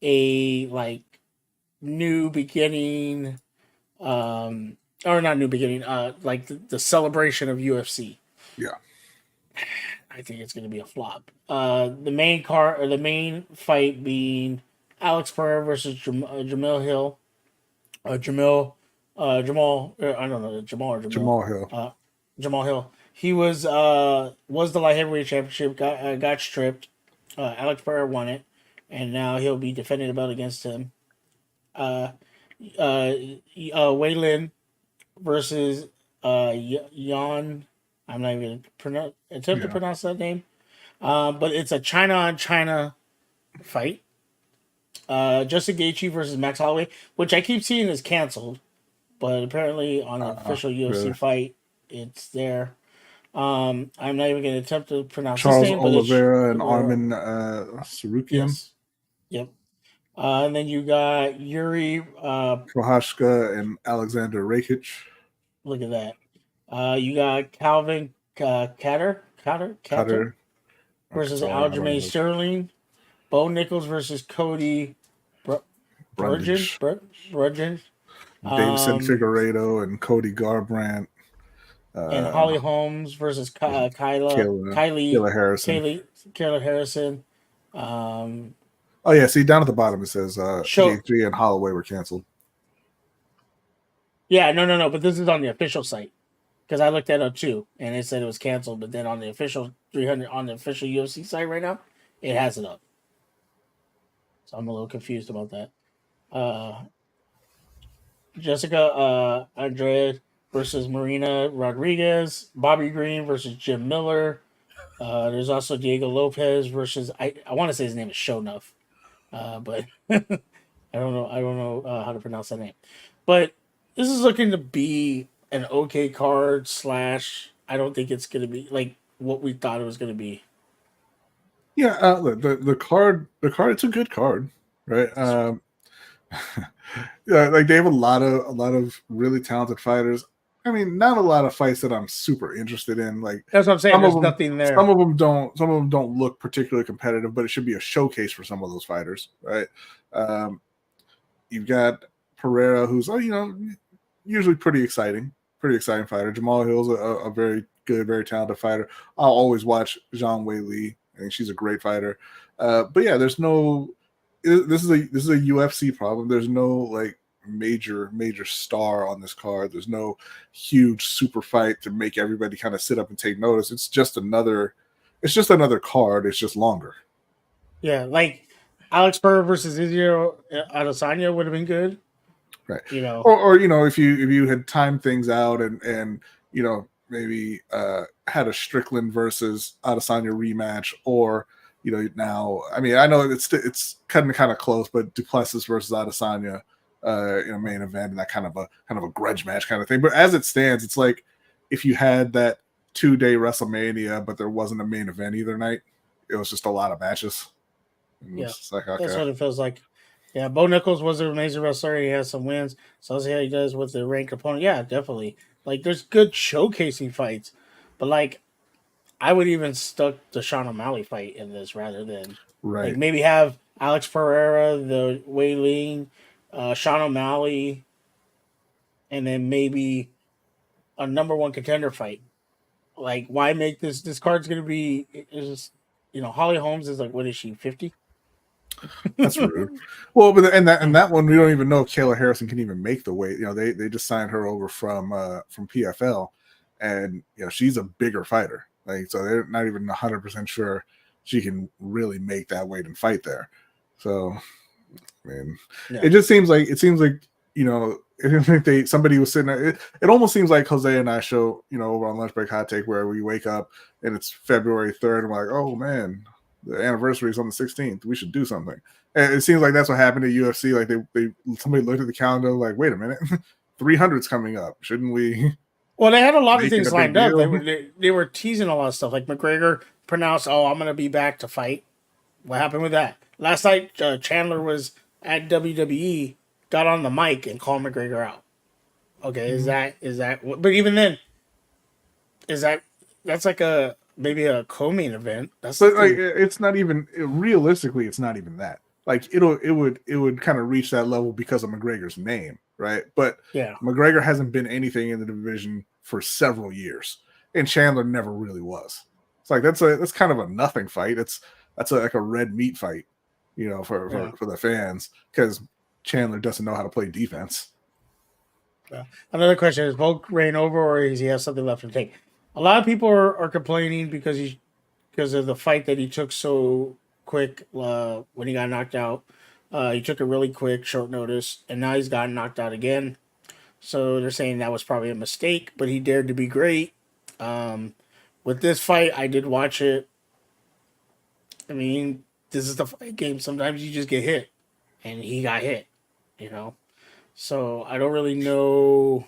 a new beginning, or not new beginning, the celebration of UFC. Yeah. I think it's going to be a flop. The main fight being Alex Pereira versus Jamil Hill. Jamal Hill. Jamal Hill. He was the light heavyweight championship. Got stripped. Alex Pereira won it, and now he'll be defending the belt against him. Wei Lin versus Yan. I'm not even attempt to pronounce that name. But it's a China on China fight. Justin Gaethje versus Max Holloway, which I keep seeing is canceled, but apparently on the official UFC fight, it's there. I'm not even going to attempt to pronounce Charles his name. Oliveira and Armin Sarukian. Yes. Yep. And then you got Yuri Prohashka and Alexander Rakic. Look at that. You got Calvin Catter versus Aljamain Sterling. Bo Nichols versus Cody Bruggen. Davison Figueiredo and Cody Garbrandt. And Holly Holmes versus Kayla Harrison. Oh yeah, see down at the bottom it says Gaethje and Holloway were canceled. Yeah, no, but this is on the official site because I looked that up too, and it said it was canceled. But then on the official 300 on the official UFC site right now, it has it up. So I'm a little confused about that. Jessica Andrade versus Marina Rodriguez. Bobby Green versus Jim Miller. There's also Diego Lopez versus I want to say his name is Shonuff, but I don't know how to pronounce that name. But this is looking to be an okay card / I don't think it's going to be like what we thought it was going to be. Yeah, look, the card, it's a good card, right? Yeah, like they have a lot of really talented fighters. I mean, not a lot of fights that I'm super interested in. Like that's what I'm saying. There's nothing there. Some of them don't look particularly competitive, but it should be a showcase for some of those fighters, right? You've got Pereira, who's usually pretty exciting fighter. Jamal Hill's a very good, very talented fighter. I'll always watch Zhang Wei Li. I think she's a great fighter. But yeah, there's no. This is a UFC problem. There's no like major star on this card. There's no huge super fight to make everybody kind of sit up and take notice. It's just another card. It's just longer. Yeah, like Alex Pereira versus Israel Adesanya would have been good. Right. Or if you had timed things out and maybe had a Strickland versus Adesanya rematch, or now I mean I know it's cutting kind of close, but Duplessis versus Adesanya in a main event and that kind of a grudge match kind of thing. But as it stands, it's like if you had that 2-day WrestleMania, but there wasn't a main event either night, it was just a lot of matches. And Yeah, it's just like, that's okay, what it feels like. Yeah, Bo Nichols was an amazing wrestler. He has some wins. So I'll see how he does with the ranked opponent. Yeah, definitely. Like, there's good showcasing fights, but like, I would even stuck the Sean O'Malley fight in this rather than like right. maybe have Alex Pereira, the Wei Ling, Sean O'Malley, and then maybe a number one contender fight. Like, why make this? This card's gonna be is Holly Holmes is like, what is she, 50? That's rude. Well, but and that one we don't even know if Kayla Harrison can even make the weight. They just signed her over from PFL, and she's a bigger fighter. Like, so they're not even 100% sure she can really make that weight and fight there. So, I mean, Yeah. it seems like it somebody was sitting there. It almost seems like Jose and I show over on Lunch Break Hot Take where we wake up and it's February 3rd and we're like, oh man, the anniversary is on the 16th. We should do something. And it seems like that's what happened at UFC. Like somebody looked at the calendar like, wait a minute, 300's coming up. Shouldn't we? Well, they had a lot of Make it things a big lined up. deal. They were teasing a lot of stuff. Like McGregor pronounced, "Oh, I'm going to be back to fight." What happened with that? Last night, Chandler was at WWE, got on the mic and called McGregor out. Okay, is that? But even then, that's like maybe a co-main event? That's But like, it's not even realistically, it's not even that. Like it would kind of reach that level because of McGregor's name, right? But yeah. McGregor hasn't been anything in the division for several years, and Chandler never really was. It's like that's kind of a nothing fight. That's like a red meat fight, for the fans because Chandler doesn't know how to play defense. Another question is: Volk reign over, or does he have something left to take? A lot of people are complaining because of the fight that he took so quick when he got knocked out. He took it really quick, short notice, and now he's gotten knocked out again. So they're saying that was probably a mistake, but he dared to be great. With this fight, I did watch it. I mean, this is the fight game. Sometimes you just get hit, and he got hit, So I don't really know.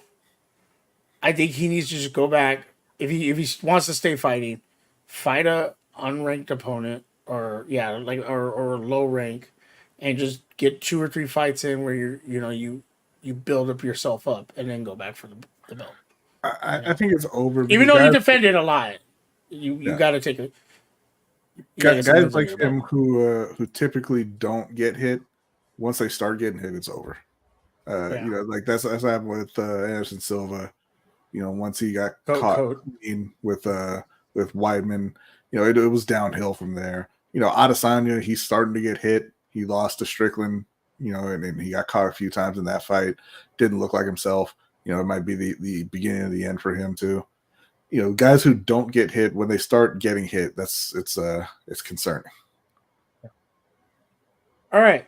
I think he needs to just go back if he wants to stay fighting, fight a unranked opponent or low rank, and just get 2 or 3 fights in where you build up yourself up and then go back for the belt. I think it's over. Even though he defended a lot, you got to take it. Guys like him who typically don't get hit, once they start getting hit, it's over. Like that's happened with Anderson Silva. Once he got caught with Weidman, it was downhill from there. Adesanya, he's starting to get hit. He lost to Strickland, and he got caught a few times in that fight. Didn't look like himself. It might be the beginning of the end for him too. Guys who don't get hit, when they start getting hit, it's concerning. All right.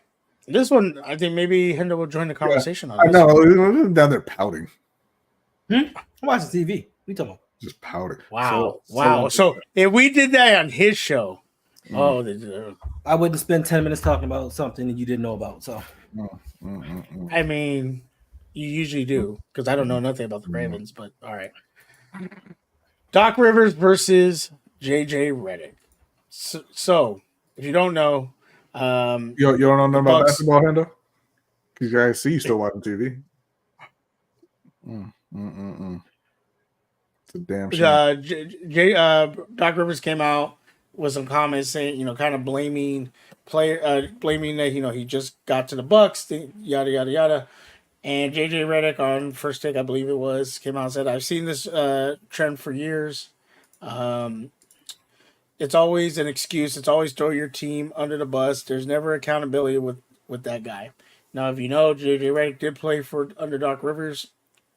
This one, I think maybe Hendo will join the conversation on this. I know, down there pouting. I'm watching TV. What you talking about? Just pouting. Wow. So if we did that on his show, I wouldn't spend 10 minutes talking about something that you didn't know about. So, I mean, you usually do because I don't know nothing about the Ravens, but all right. Doc Rivers versus JJ Redick. So if you don't know, you don't know nothing about basketball, Hendo? Because you guys see you still watching TV. It's a damn shame. Doc Rivers came out with some comments saying, kind of blaming that he just got to the Bucks, yada yada yada. And JJ Redick on First Take, I believe it was, came out and said, "I've seen this trend for years. It's always an excuse. It's always throw your team under the bus. There's never accountability with that guy." Now, if you know, JJ Redick did play for under Doc Rivers.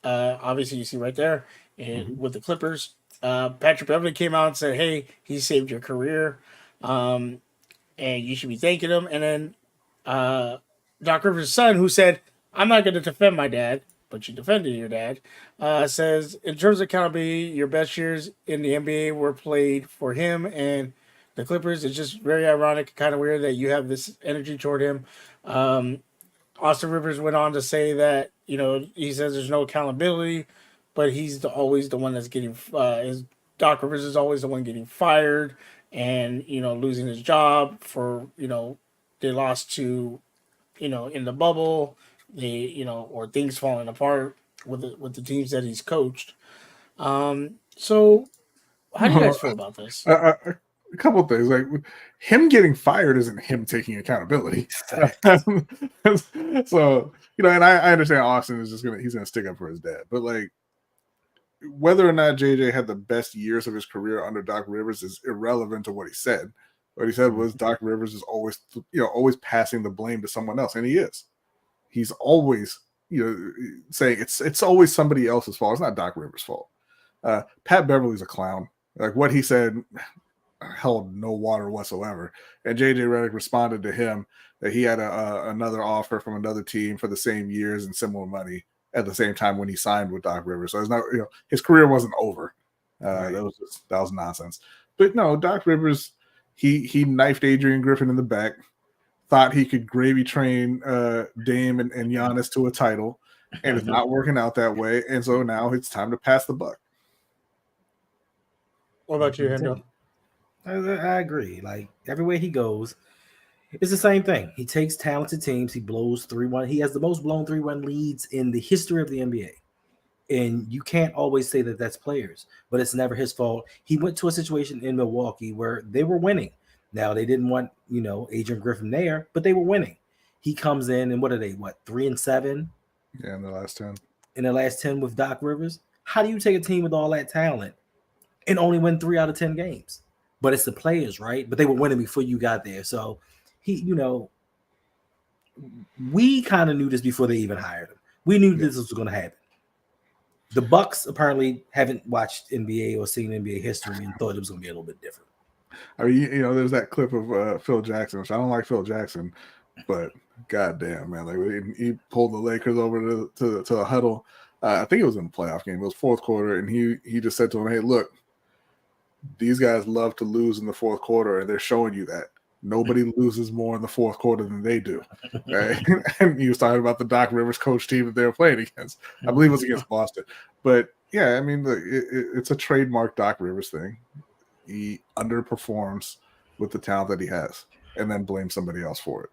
Obviously, you see right there with the Clippers. Patrick Beverley came out and said, "Hey, he saved your career, and you should be thanking him." And then Doc Rivers' son, who said, "I'm not going to defend my dad, but you defended your dad," says, "In terms of accountability, your best years in the NBA were played for him and the Clippers. It's just very ironic, kind of weird that you have this energy toward him." Austin Rivers went on to say that he says there's no accountability, but he's always the one that's getting Doc Rivers is always the one getting fired and losing his job for they lost to in the bubble, or things falling apart with the teams that he's coached. So how do you guys feel about this? A couple of things, like him getting fired isn't him taking accountability. So and I understand Austin is he's gonna stick up for his dad, but like whether or not JJ had the best years of his career under Doc Rivers is irrelevant to what he said. What he said was Doc Rivers is always always passing the blame to someone else, and he is. He's always saying it's always somebody else's fault. It's not Doc Rivers' fault. Pat Beverly's a clown. Like what he said held no water whatsoever. And JJ Redick responded to him that he had another offer from another team for the same years and similar money at the same time when he signed with Doc Rivers. So it's not his career wasn't over. Right. That was nonsense. But no, Doc Rivers he knifed Adrian Griffin in the back, thought he could gravy train Dame and Giannis to a title, and it's not working out that way. And so now it's time to pass the buck. What about you, Hendo? I agree. Like everywhere he goes, it's the same thing. He takes talented teams. He blows 3-1. He has the most blown 3-1 leads in the history of the NBA. And you can't always say that that's players, but it's never his fault. He went to a situation in Milwaukee where they were winning. Now they didn't want, Adrian Griffin there, but they were winning. He comes in and what are they? 3-7? Yeah, in the last 10. In the last 10 with Doc Rivers. How do you take a team with all that talent and only win 3 out of 10 games? But it's the players, right? But they were winning before you got there. So we kind of knew this before they even hired him. We knew this was going to happen. The Bucks apparently haven't watched NBA or seen NBA history and thought it was going to be a little bit different. I mean, there's that clip of Phil Jackson, which I don't like Phil Jackson, but goddamn, man, like he pulled the Lakers over to the huddle. I think it was in the playoff game. It was fourth quarter, and he just said to him, "Hey, look, these guys love to lose in the fourth quarter, and they're showing you that. Nobody loses more in the fourth quarter than they do." Right? And he was talking about the Doc Rivers coach team that they were playing against. I believe it was against Boston. But yeah, I mean, it's a trademark Doc Rivers thing. He underperforms with the talent that he has and then blames somebody else for it.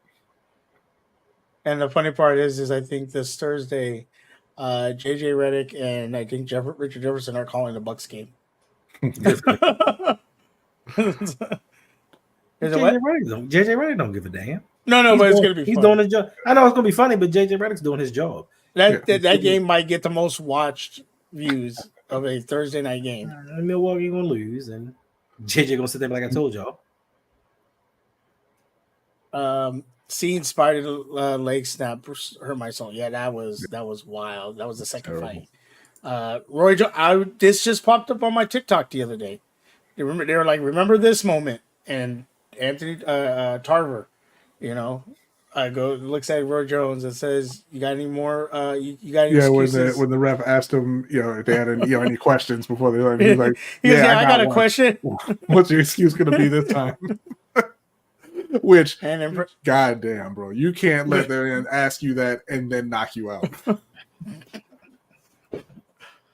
And the funny part is I think this Thursday, JJ Redick and I think Richard Jefferson are calling the Bucks game. JJ Redick don't give a damn. No, but it's going to be he's fun. doing his job. I know it's going to be funny, but JJ Redick's doing his job. That game might get the most watched views of a Thursday night game. Milwaukee going to lose, and JJ going to sit there like I told y'all. Seeing Spider leg snap hurt my soul. Yeah, that was wild. That was the second fight. Roy Jones, this just popped up on my TikTok the other day. They were like, remember this moment, and Anthony Tarver, looks at Roy Jones and says, "You got any more? You got any excuses?" when the ref asked him, if they had any questions before they learned, he was like, I got a question. What's your excuse going to be this time? Which, goddamn, bro, you can't let them ask you that and then knock you out.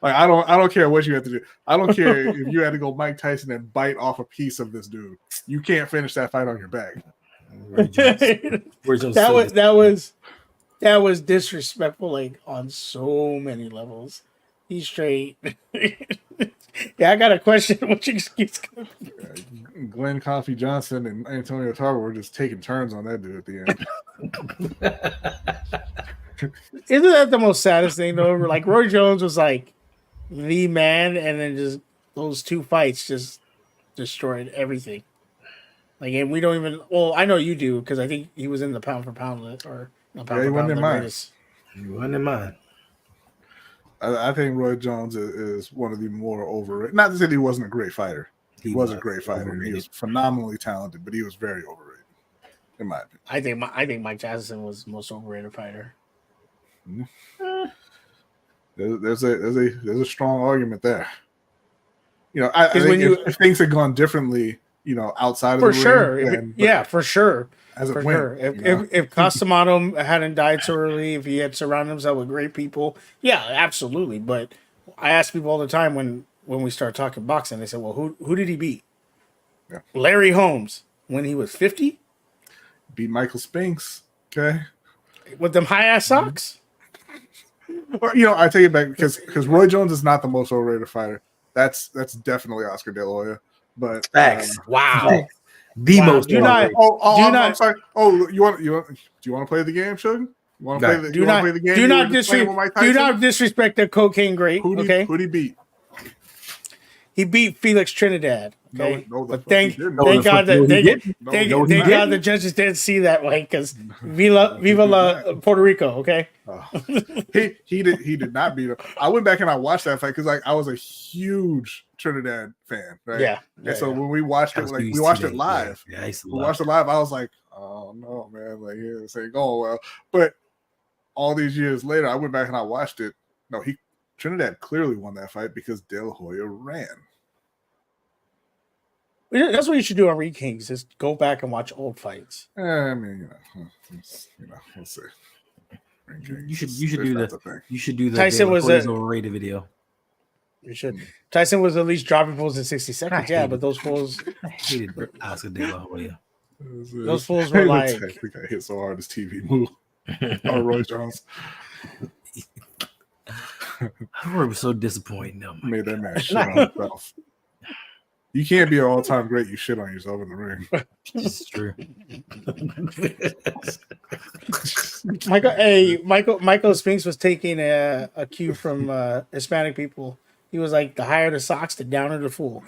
Like I don't care what you have to do. I don't care if you had to go Mike Tyson and bite off a piece of this dude. You can't finish that fight on your back. That was disrespectful, like on so many levels. He's straight. Yeah, I got a question. What's your excuse? Glenn Coffey Johnson and Antonio Tarver were just taking turns on that dude at the end. Isn't that the most saddest thing though? Like Roy Jones was like the man, and then just those two fights just destroyed everything. Like, and we don't even. Well, I know you do because I think he was in the pound for pound list, or he wasn't in mine. He wasn't in mine. I think Roy Jones is one of the more overrated. Not to say he wasn't a great fighter. He was a great fighter. Overrated. He was phenomenally talented, but he was very overrated, in my opinion. I think Mike Tyson was the most overrated fighter. There's a strong argument there. I think if things had gone differently, outside of for the sure, ring, for sure. As a for win, sure. you know? If Casamano hadn't died so early, if he had surrounded himself with great people, yeah, absolutely. But I ask people all the time when we start talking boxing, they say, "Well, who did he beat?" Yeah. Larry Holmes when he was 50 Beat Michael Spinks. Okay. with them high ass socks. Or, you know, I take it back because Roy Jones is not the most overrated fighter. That's definitely Oscar De La Hoya. But Facts. Wow. Facts. The Wow, most. do not- overrated. Do I'm not- sorry. Oh, do you want to play the game, Suge? You want to play the? Do You want not to play the game? do you not were just playing with Mike Tyson? do not disrespect the cocaine great. Okay, Who'd he beat? he beat Felix Trinidad. Okay, No, the but fuck he thank didn't. thank God that No, he thank didn't. God the judges didn't see that way because Viva la Puerto Rico. Okay, He did not beat him. I went back and I watched that fight because like I was a huge Trinidad fan, right? yeah. And so when we watched it, like we watched it live. Yeah, I used to We love watched it live. I was like, oh no, man, like yeah, this ain't going well. But all these years later, I went back and I watched it. No, Trinidad clearly won that fight because De La Hoya ran. That's what you should do on Reed Kings is go back and watch old fights. I mean, we'll see. You should do the Tyson was a- overrated video. You should. Tyson was at least dropping fools in 60 seconds. I Yeah, hate but it. those fools, I hated Oscar De La Hoya. those fools were like, I think I hit so hard his TV move. Oh, Roy Jones I was so disappointed. No, made that man shit on himself. You can't be an all-time great. You shit on yourself in the ring. this is true. Michael Spinks was taking a cue from Hispanic people. He was like, the higher the socks, the downer the fool.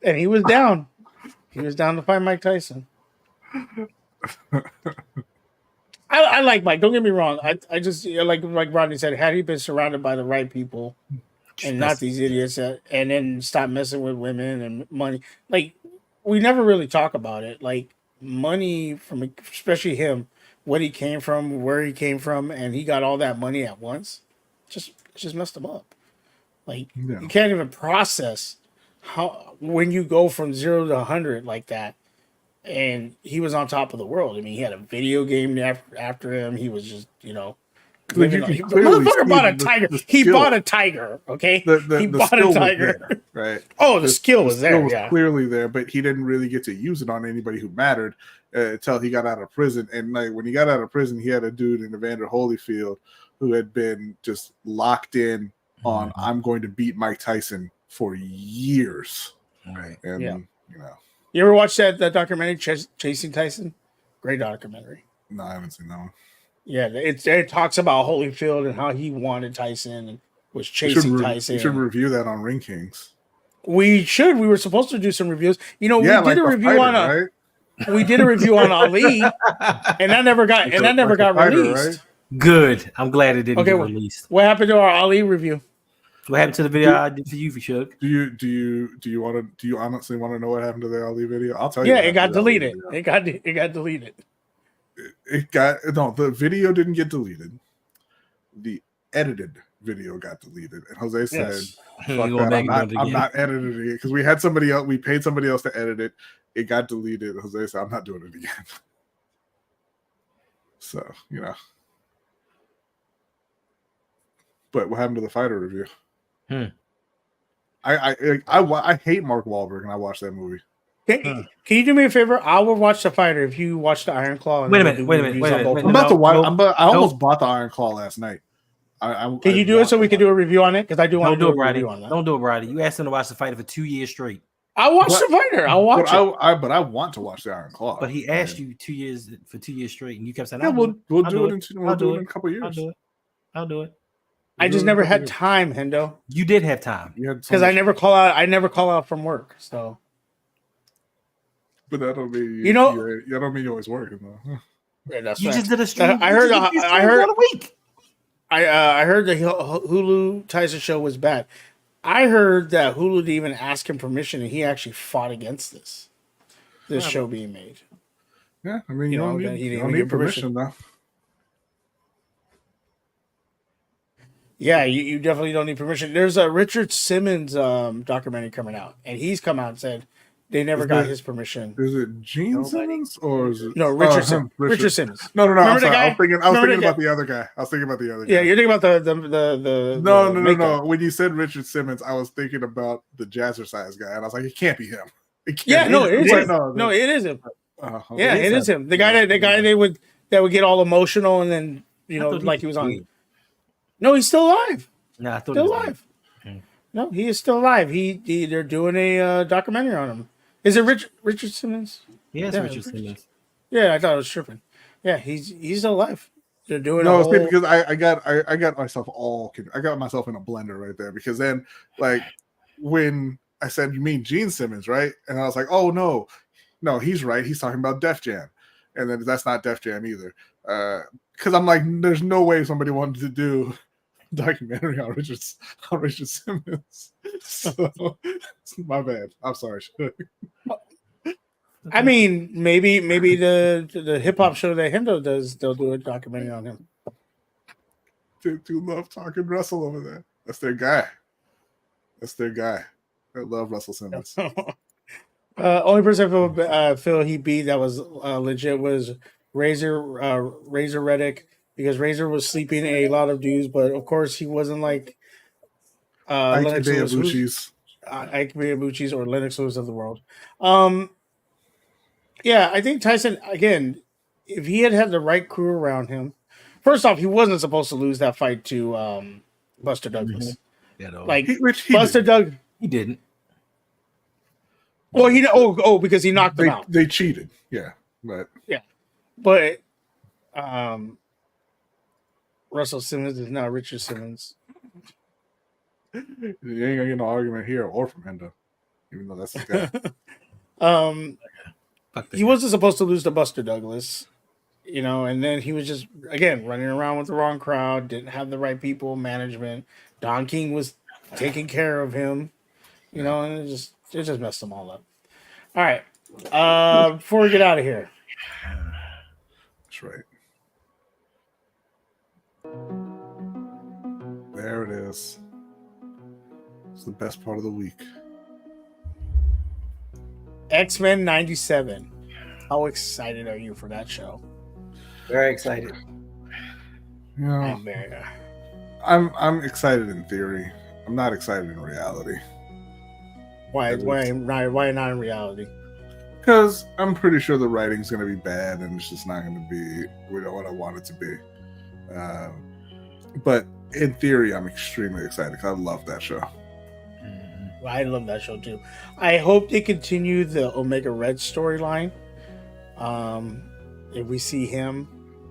And he was down. He was down to fight Mike Tyson. I like Mike. Don't get me wrong. I just like Rodney said. Had he been surrounded by the right people and not these idiots, and then stop messing with women and money, like we never really talk about it. Like money from especially him, what he came from, where he came from, and he got all that money at once. Just messed him up. Like you can't even process how when you go from 0 to 100 like that. And he was on top of the world. I mean, he had a video game after him. He was just, living you can he clearly motherfucker see bought a the tiger. He skill. bought a tiger. Okay, he bought skill a was tiger. there, right? Oh, the skill was there. Was Yeah, clearly there, but he didn't really get to use it on anybody who mattered until he got out of prison. And like when he got out of prison, he had a dude in Evander Holyfield who had been just locked in on I'm going to beat Mike Tyson for years, Right? And You ever watch that documentary, Chasing Tyson? Great documentary. no, I haven't seen that one. Yeah, it talks about Holyfield and how he wanted Tyson and was chasing Tyson. You should review that on Ring Kings. We should. We were supposed to do some reviews. We did like a the review fighter, on right? we did a review on Ali, and that never got fighter, released. right? Good. I'm glad it didn't get released. What happened to our Ali review? What happened to the video I did for you, Suge? Do you honestly want to know what happened to the Ali video? I'll tell you. Yeah, it got deleted. It got deleted. The video didn't get deleted. The edited video got deleted, and Jose said, Yes. "Fuck that! I'm not editing it because we had somebody else. We paid somebody else to edit it. It got deleted." Jose said, "I'm not doing it again." So But what happened to the fighter review? I hate Mark Wahlberg, and I watched that movie. Can you do me a favor? I will watch the fighter if you watch the Iron Claw. Wait a minute. I'm about to watch. I almost bought the Iron Claw last night. Can you do it so we can do a review on it? Because I do want to do a review on that. Don't do it, Brady. You asked him to watch the fighter for 2 years straight. I'll watch the fighter. I'll watch it. But I want to watch the Iron Claw. But he asked you 2 years for 2 years straight, and you kept saying, "Yeah, we'll do it in a couple I'll years." I'll do it. I just never had time, Hendo. You did have time because I never call out. I never call out from work. So, but that don't mean that don't mean you're always working though. Yeah, that's you right. just did a stream. I heard a week. I heard the Hulu Tyson show was bad. I heard that Hulu didn't even ask him permission, and he actually fought against this show being made. Yeah, I mean, you don't need permission though. Yeah, you definitely don't need permission. There's a Richard Simmons documentary coming out, and he's come out and said they never Is got it- his permission. Is it Gene Nobody. Simmons or is it No, Richard Simmons. Richard Simmons. No. I'm Remember the sorry. I guy? was thinking Remember about the other guy. I was thinking about the other guy. Yeah, you're thinking about the No. When you said Richard Simmons, I was thinking about the Jazzercise guy, and I was like, it can't be him. It can't Yeah, be no, him. it is Like, him. No, it is him. okay. Yeah, it is him. The guy that would get all emotional and then like he was on. No, he's still alive. Nah, I thought Still he was alive. No, he is still alive. They're doing a documentary on him. Is it Richard Simmons? Yes, Yeah, Richard Simmons. Yeah, I thought it was tripping. Yeah, he's still alive. They're doing No, a it's whole... because I got myself in a blender right there, because then like when I said, you mean Gene Simmons, right? And I was like, oh no, he's right. He's talking about Def Jam, and then that's not Def Jam either. Because I'm like, there's no way somebody wanted to do a documentary on Richard Simmons. So my bad. I'm sorry. I mean, maybe the hip hop show that Hendo does, they'll do a documentary on him. Two love talking Russell over there. That's their guy. I love Russell Simmons. Only person I feel he beat that was legit was Razor Reddick, because Razor was sleeping a lot of dudes, but of course he wasn't like Lennox Lewis, Ike Miyabuchi's or Lennox Lewis of the world. Yeah, I think Tyson, again, if he had the right crew around him, first off, he wasn't supposed to lose that fight to Buster Douglas. Yeah, no. Like He Buster Doug. He didn't. Well, because he knocked him out. They cheated. Yeah, But Russell Simmons is now Richard Simmons. You ain't gonna get no argument here or from Hendo, even though that's his guy. He wasn't supposed to lose to Buster Douglas, and then he was just again running around with the wrong crowd, didn't have the right people, management. Don King was taking care of him, and it just messed them all up. All right, before we get out of here, That's right. There it is. It's the best part of the week. X-Men 97. How excited are you for that show? Very excited. You know, I'm very. I'm excited in theory. I'm not excited in reality. Why not in reality? Because I'm pretty sure the writing's going to be bad and it's just not going to be what I want it to be. But in theory, I'm extremely excited because I love that show. I love that show too. I hope they continue the Omega Red storyline. If we see him,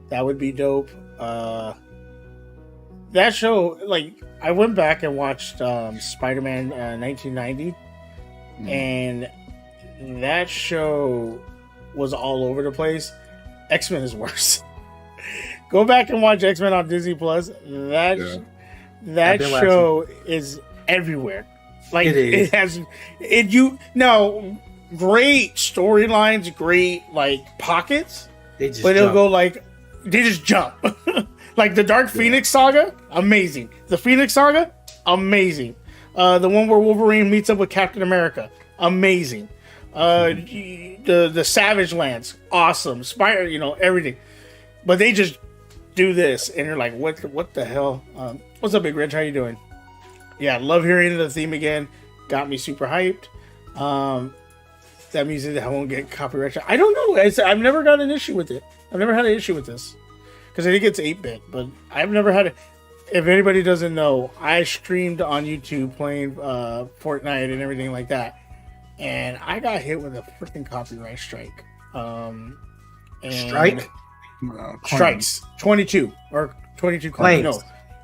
that would be dope. That show, like, I went back and watched Spider-Man 1990, and that show was all over the place. X-Men is worse. Go back and watch X-Men on Disney Plus. That show is everywhere. Like it is. Great storylines, great like pockets, They just jump. Like the Dark Phoenix saga, amazing. The Phoenix saga, amazing. The one where Wolverine meets up with Captain America, amazing. The Savage Lands, awesome. Spire, everything. But they just do this, and you're like, what the hell? What's up, Big Rich? How you doing? Yeah, love hearing the theme again. Got me super hyped. That means that I won't get copyright. I don't know. I've never got an issue with it. I've never had an issue with this. Because I think it's 8-bit, but I've never had it. If anybody doesn't know, I streamed on YouTube playing Fortnite and everything like that. And I got hit with a freaking copyright strike. Strike? Strikes. 22 or 22 claims.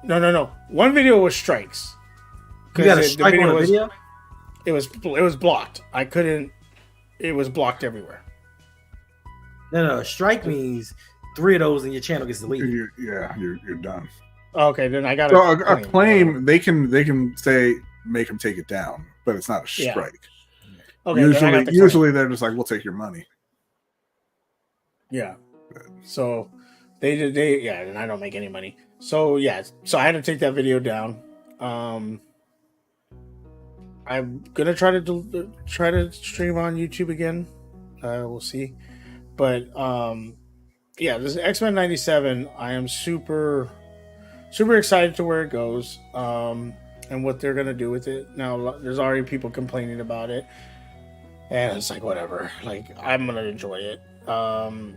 No. One video was strikes. You got a strike on a video? It was blocked. I couldn't. It was blocked everywhere. No. Strike means 3 of those and your channel gets deleted. You're done. Okay, then I got a claim. They can say make them take it down, but it's not a strike. Yeah. Okay, usually they're just like, we'll take your money. Yeah. So they and I don't make any money. So yeah, so I had to take that video down. I'm gonna try to stream on YouTube again. We'll see, but yeah, this X-Men '97. I am super excited to where it goes, and what they're gonna do with it. Now, there's already people complaining about it, and it's like whatever. Like I'm gonna enjoy it. I'm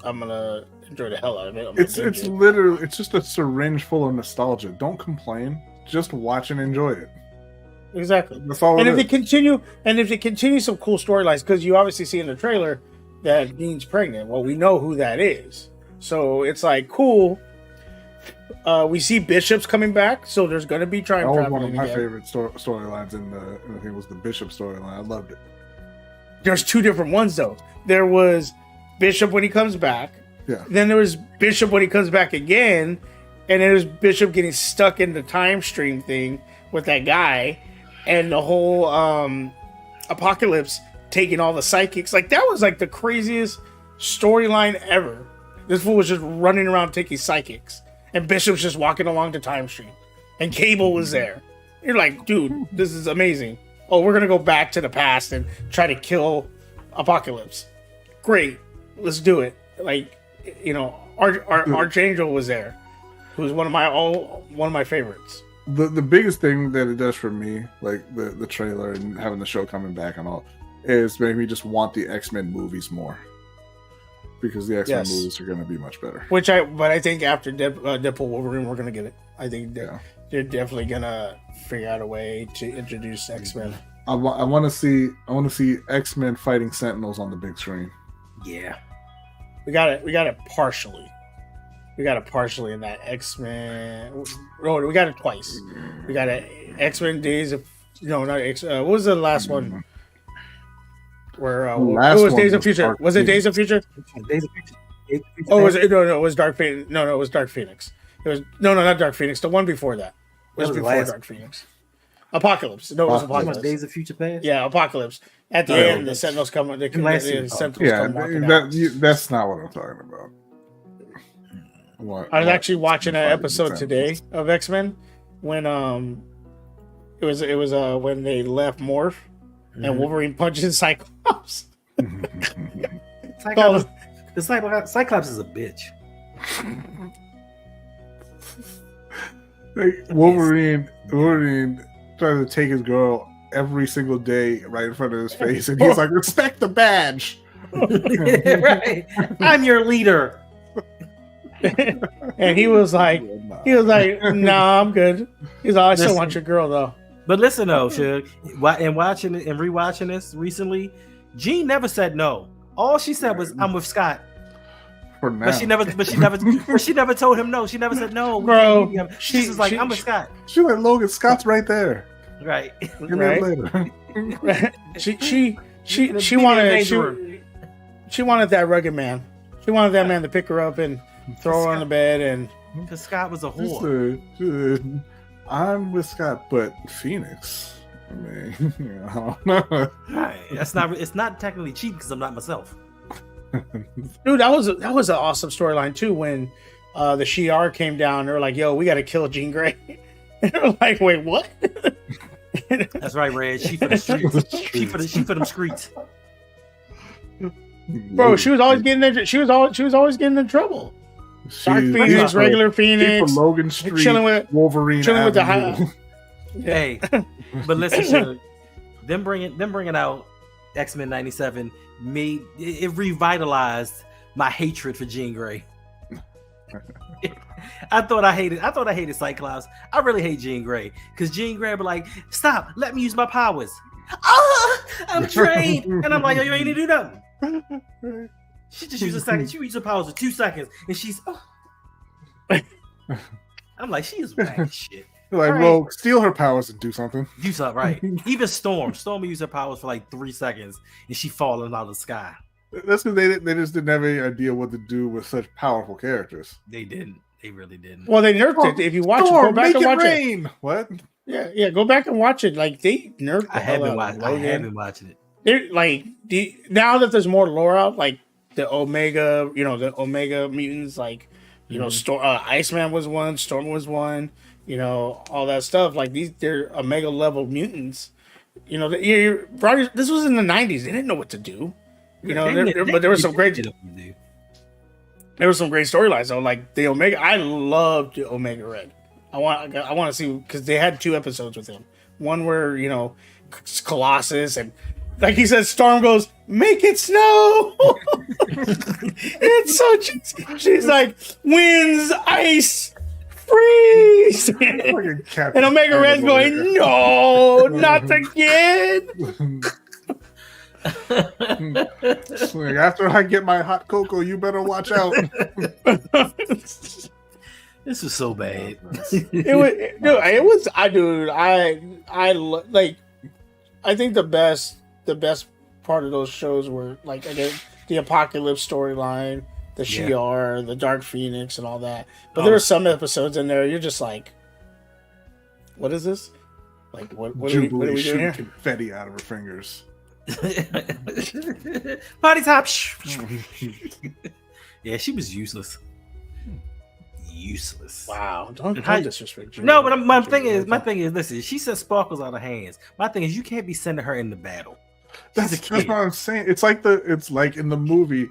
gonna enjoy the hell out of it. It's literally just a syringe full of nostalgia. Don't complain. Just watch and enjoy it. Exactly. That's all. And if they continue some cool storylines, because you obviously see in the trailer that Jean's pregnant. Well, we know who that is, so it's like cool. We see Bishop's coming back, so there's going to be time That was traveling one of my again. favorite storylines in the. I think it was the Bishop storyline. I loved it. There's two different ones though. There was Bishop when he comes back. Yeah. Then there was Bishop when he comes back again, and then there's Bishop getting stuck in the time stream thing with that guy, and the whole Apocalypse taking all the psychics. Like that was like the craziest storyline ever. This fool was just running around taking psychics, and Bishop's just walking along the time stream, and Cable was there. You're like, dude, this is amazing. Oh, we're gonna go back to the past and try to kill Apocalypse. Great, let's do it. Like, you know, Archangel was there, who's one of my favorites. The biggest thing that it does for me, like the trailer and having the show coming back and all, is make me just want the X-Men movies more. Because the X-Men movies are going to be much better. But I think after Deadpool Wolverine, we're going to get it. I think they're definitely going to figure out a way to introduce X-Men. I want to see X-Men fighting Sentinels on the big screen. Yeah, we got it partially. We got it partially in that X-Men. Oh, we got it twice. We got it X-Men Days of not X. What was the last one? Where it was Days of Future. Was it Days of Future? Days of Future. Oh, was it? No, it was Dark Phoenix. No, it was Dark Phoenix. It was not Dark Phoenix. The one before that was before Dark Phoenix. Apocalypse. No, it was Apocalypse. Days of Future Past. Yeah, Apocalypse. At the end, the Sentinels come. That's not what I'm talking about. I was actually watching an episode today of X-Men when it was when they left Morph and Wolverine punches Cyclops. Cyclops is a bitch. Wolverine trying to take his girl every single day right in front of his face, and he's like, "Respect the badge." Right. I'm your leader. And he was like, "Nah, I'm good." He's like, "I still want your girl though." But listen though, Suge, and watching it and rewatching this recently, Jean never said no. All she said was, "I'm with Scott." For now. But she never told him no. She never said no, bro. She's just like, "I'm with Scott." She like, "Logan, Scott's right there." Right. Give me it later. She wanted that rugged man. She wanted that man to pick her up and throw her on the bed, and because Scott was a whore. I'm with Scott, but Phoenix. I mean, I don't know. That's not. It's not technically cheating because I'm not myself. Dude, that was an awesome storyline too. When the Shi'ar came down, they were like, "Yo, we got to kill Jean Grey." And they're like, "Wait, what?" That's right, Red. She for the streets. she for them streets. Bro, she was always getting in. She was always getting in trouble. Dark Phoenix, regular Phoenix, Logan Street, chilling with Wolverine, chilling with the Avenue. Hey, but listen, Suge, them bringing out X-Men '97 made it revitalized my hatred for Jean Grey. I thought I hated Cyclops. I really hate Jean Grey because Jean Grey be like, "Stop, let me use my powers." I'm trained, and I'm like, "Yo, you ain't need to do nothing." She just used a second. She used her powers for 2 seconds, and she's. I'm like, she is whack as shit. Like, well, steal her powers and do something. Do something, right? Even Storm used her powers for like 3 seconds, and she falling out of the sky. That's because they just didn't have any idea what to do with such powerful characters. They didn't. They really didn't. Well, they nerfed it. If you watch Storm, it, go back and watch it. What? Yeah, go back and watch it. Like they nerfed. I have been watching it. They're like now that there's more lore out, like the Omega, the Omega mutants, like You know, Iceman was one, Storm was one. You know, all that stuff. Like they're Omega level mutants. You know, this was in the 90s. They didn't know what to do. You know, but there was some great. There were some great storylines though, like the Omega. I loved the Omega Red. I want to see because they had 2 episodes with him. One where Colossus and like he said, Storm goes, "Make it snow." It's so she's like winds, ice, freeze, and Omega Red's going, "No, not again." After I get my hot cocoa, you better watch out. This was so bad. I think the best part of those shows were like again the Apocalypse storyline, the Shi'ar, the Dark Phoenix, and all that. But there were some episodes in there you're just like, what is this? Like what are we doing here? Confetti out of her fingers. Body top. Yeah, she was useless. Wow, don't disrespect you. No, but my thing is, listen, she sent sparkles out of hands. My thing is, you can't be sending her into battle. That's what I'm saying. It's like in the movie,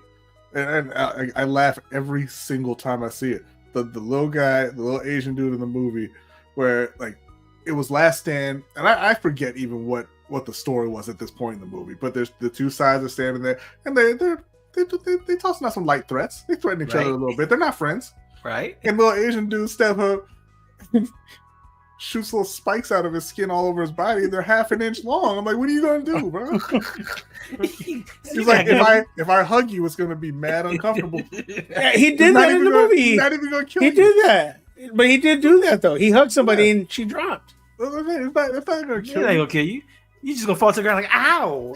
and I laugh every single time I see it. The little guy, the little Asian dude in the movie, where like it was Last Stand, and I forget even what the story was at this point in the movie. But there's the 2 sides are standing there, and they tossing out some light threats. They threaten each other a little bit. They're not friends. Right. And little Asian dude step up, shoots little spikes out of his skin all over his body. They're half an inch long. I'm like, what are you gonna do, bro? He's like, if I hug you, it's gonna be mad uncomfortable. Yeah, he did that in the movie. He's not even gonna kill you. He did that, but he did do that though. He hugged somebody and she dropped. It's not gonna kill you. It ain't gonna kill you. You just gonna fall to the ground like, ow.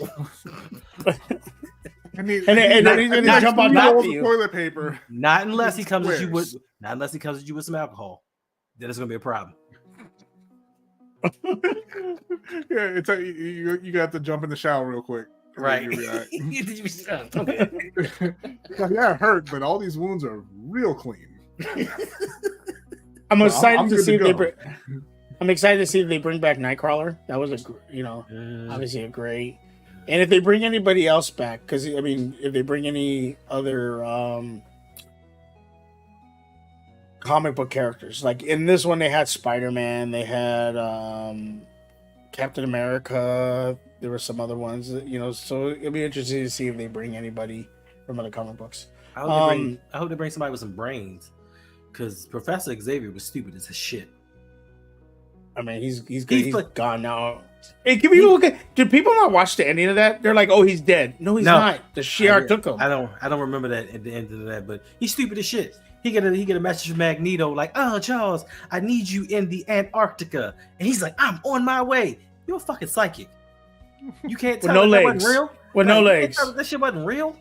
And he's gonna jump on top of you. Toilet paper. Not unless he comes at you with some alcohol. Then it's gonna be a problem. Yeah, it's you got to jump in the shower real quick. Right. Yeah, it hurt, but all these wounds are real clean. I'm excited to see if they bring back Nightcrawler. That was obviously a great. And if they bring anybody else back, because I mean, if they bring any other comic book characters, like in this one, they had Spider-Man, they had Captain America. There were some other ones, So it'll be interesting to see if they bring anybody from other comic books. I hope they bring somebody with some brains, because Professor Xavier was stupid as shit. I mean, he's gone now. Hey, did people not watch the ending of that? They're like, "Oh, he's dead." No, he's not. The Shi'ar took him. I don't remember that at the end of that, but he's stupid as shit. He get a message from Magneto like, "Oh, Charles, I need you in the Antarctica," and he's like, "I'm on my way." You're a fucking psychic. You can't tell no that legs. wasn't real. With no legs. That shit wasn't real.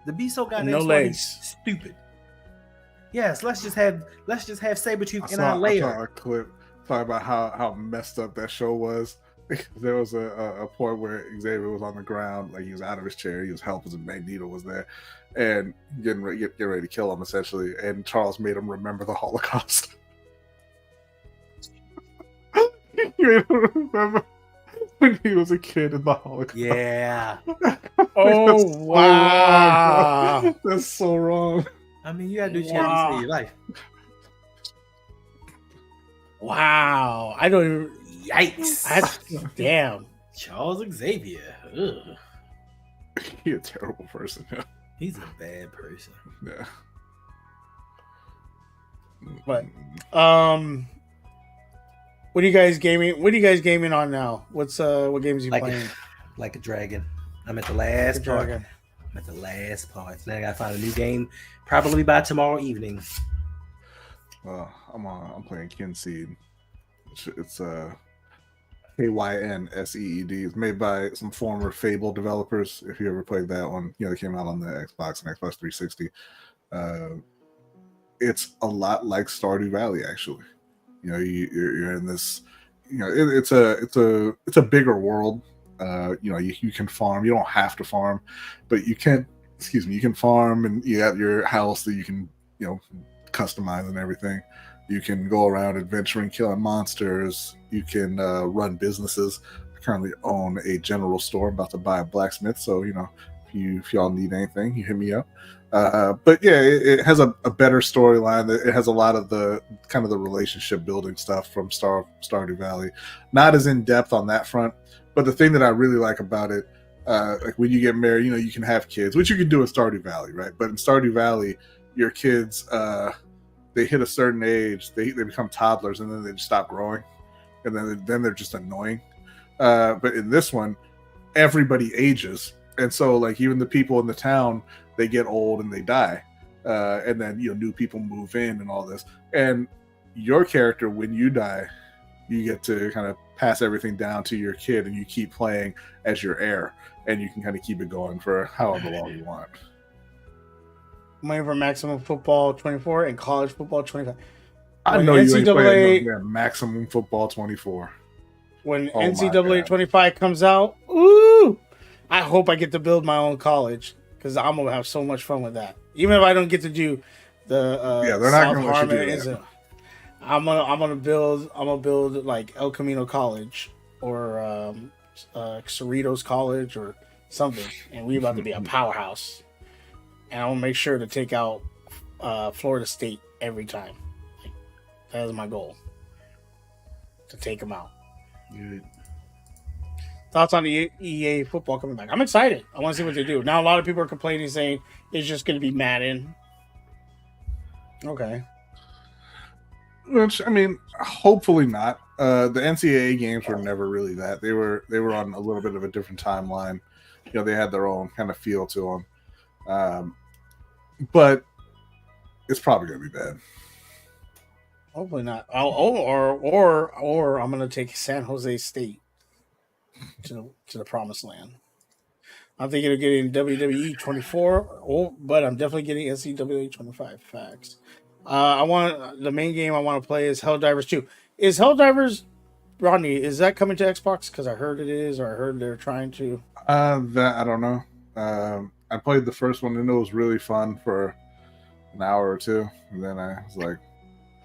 The beast so goddamn no legs. Stupid. Yes, let's just have Sabretooth in our I lair. saw a clip talking about how messed up that show was. There was a point where Xavier was on the ground, like he was out of his chair, he was helpless, and Magneto was there, and getting ready to kill him essentially. And Charles made him remember the Holocaust. You made him remember when he was a kid in the Holocaust. Yeah. Oh wow, wrong, that's so wrong. I mean, you gotta do changes in your life. Wow, I don't even. Yikes! Damn, Charles Xavier. Ugh. He's a terrible person. He's a bad person. Yeah. But what are you guys gaming on now? What games are you playing? Like a dragon. I'm at the last part. I'm at the last part. Then I gotta find a new game, probably by tomorrow evening. I'm playing Kinseed. It's KYNSEED. It's made by some former Fable developers. If you ever played that one, they came out on the Xbox and Xbox 360. It's a lot like Stardew Valley, actually. You're in this. It's a bigger world. You can farm. You don't have to farm, but you can. You can farm, and you have your house that you can customize and everything. You can go around adventuring, killing monsters. You can run businesses. I currently own a general store. I'm about to buy a blacksmith, so if y'all need anything, you hit me up. But yeah, it has a better storyline. It has a lot of the kind of the relationship building stuff from Stardew Valley. Not as in depth on that front, but the thing that I really like about it, like when you get married, you can have kids, which you can do in Stardew Valley, right? But in Stardew Valley, your kids, they hit a certain age, they become toddlers, and then they just stop growing, and then they're just annoying. But in this one, everybody ages, and so like even the people in the town, they get old and they die, and then new people move in and all this. And your character, when you die, you get to kind of pass everything down to your kid, and you keep playing as your heir, and you can kind of keep it going for however long you want. I'm waiting for Maximum Football 24 and College Football 25. I know you ain't playing Maximum Football 24. When NCAA 25 comes out, ooh! I hope I get to build my own college, because I'm gonna have so much fun with that. Even if I don't get to do the they're not gonna let you do that. I'm gonna build like El Camino College or Cerritos College or something, and we're about to be a powerhouse. And I'm gonna make sure to take out Florida State every time. That is my goal, to take them out. Good. Thoughts on the EA football coming back? I'm excited. I want to see what they do. Now, a lot of people are complaining, saying it's just going to be Madden. Okay. Which, I mean, hopefully not. The NCAA games were never really that. They were on a little bit of a different timeline. They had their own kind of feel to them. But it's probably going to be bad. Hopefully not. Or I'm going to take San Jose State to the promised land. I'm thinking of getting WWE 24, but I'm definitely getting NCAA 25. Facts. The main game I want to play is Helldivers 2. Is Helldivers, Rodney, is that coming to Xbox? Because I heard it is, or I heard they're trying to. That I don't know. I played the first one and it was really fun for an hour or two, and then I was like,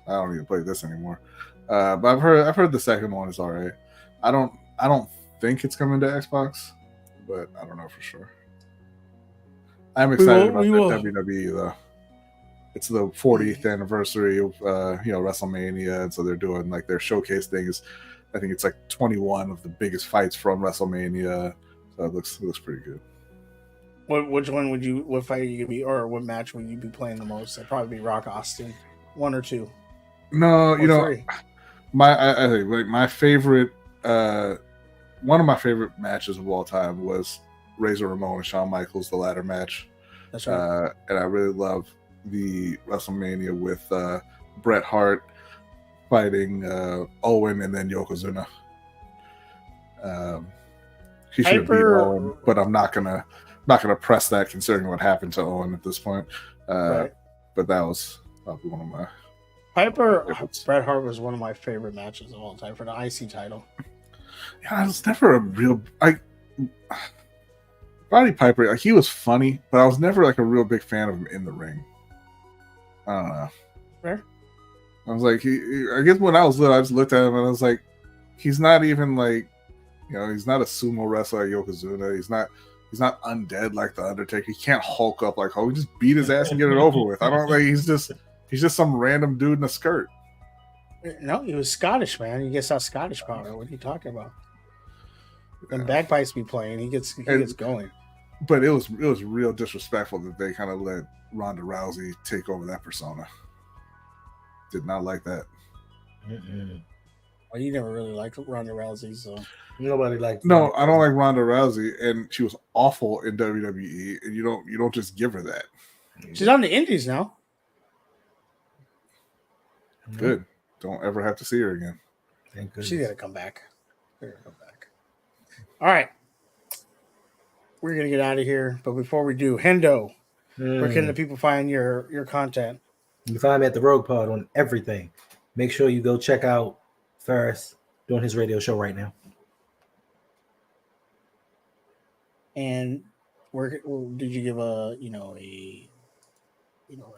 I don't even play this anymore. But I've heard the second one is alright. I don't think it's coming to Xbox, but I don't know for sure. I'm excited about the WWE though. It's the 40th anniversary of WrestleMania, and so they're doing like their showcase things. I think it's like 21 of the biggest fights from WrestleMania. So it looks pretty good. What fight are you gonna be, or what match would you be playing the most? It'd probably be Rock Austin, 1 or 2. No, I think like my favorite. One of my favorite matches of all time was Razor Ramon and Shawn Michaels, the ladder match. That's right. And I really love the WrestleMania with Bret Hart fighting Owen and then Yokozuna. He should have beat Owen, but I'm not gonna press that considering what happened to Owen at this point. Right. But that was probably one of my Bret Hart was one of my favorite matches of all time for the IC title. Yeah, I was never a real Roddy Piper. Like, he was funny, but I was never like a real big fan of him in the ring. I don't know. Fair. I was like, I guess when I was little, I just looked at him and I was like, he's not even like, he's not a sumo wrestler like Yokozuna. He's not undead like the Undertaker. He can't Hulk up like Hulk. He just beat his ass and get it over with. I don't like. He's just some random dude in a skirt. No, he was Scottish, man. He gets that Scottish power. What are you talking about? When bagpipes be playing, he gets going. But it was real disrespectful that they kind of let Ronda Rousey take over that persona. Did not like that. Well, you never really liked Ronda Rousey, so nobody liked. No, I don't like Ronda Rousey, and she was awful in WWE. And you don't just give her that. She's on the Indies now. Good. Don't ever have to see her again. Thank goodness. She's gonna come back. All right. We're gonna get out of here, but before we do, Hendo, where can the people find your content? You can find me at the RougPod on everything. Make sure you go check out Ferris doing his radio show right now. And where did you give a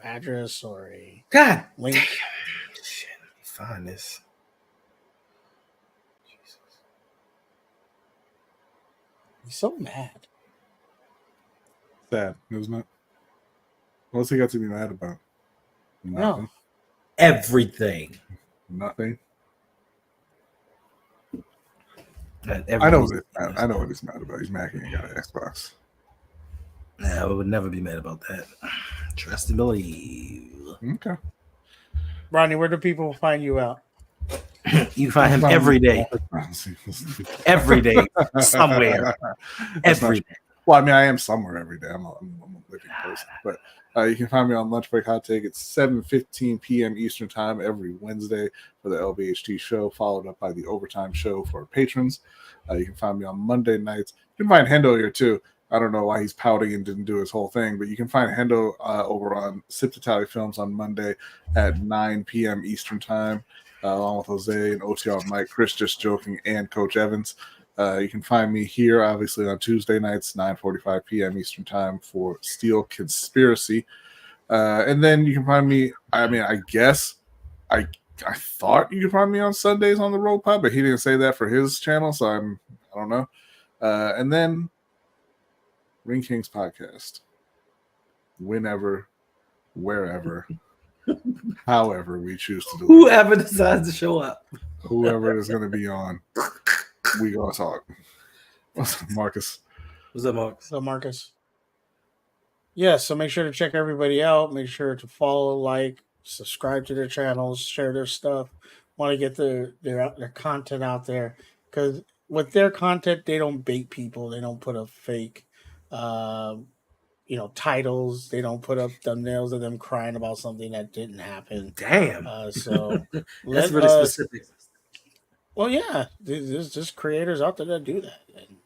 address or a God link. damn. Shit, let me find this. Jesus. He's so mad. Sad, isn't it? What's he got to be mad about? Nothing. No. Everything. Nothing. Everything. I know what he's mad about. He's mad he ain't got an Xbox. Nah, I would never be mad about that. Trust and believe. Okay. Rodney, where do people find you out? You find him every day. Every day. Somewhere. Every day. Well, I mean, I am somewhere every day. I'm a living person. But you can find me on Lunch Break Hot Take. It's 7:15 p.m. Eastern Time every Wednesday for the LBHT show, followed up by the Overtime show for patrons. You can find me on Monday nights. You can find Hendo here, too. I don't know why he's pouting and didn't do his whole thing, but you can find Hendo over on Sip to Tally Films on Monday at 9 p.m. Eastern Time, along with Jose and OTR Mike, Chris Just Joking, and Coach Evans. You can find me here, obviously, on Tuesday nights, 9:45 p.m. Eastern Time for Steel Conspiracy. And then you can find me, I mean, I guess, I thought you could find me on Sundays on the RougPod, but he didn't say that for his channel, so I don't know. And then Ring Kings Podcast. Whenever, wherever, however we choose to do it. Whoever decides to show up. Whoever is going to be on, we going to talk. What's up, Marcus? What's up, Mark? So, Marcus. Yeah, so make sure to check everybody out. Make sure to follow, like, subscribe to their channels, share their stuff. Want to get their content out there. Because with their content, they don't bait people. They don't put up fake titles. They don't put up thumbnails of them crying about something that didn't happen. Damn. So That's really specific. Well, yeah, there's just creators out there that do that. And,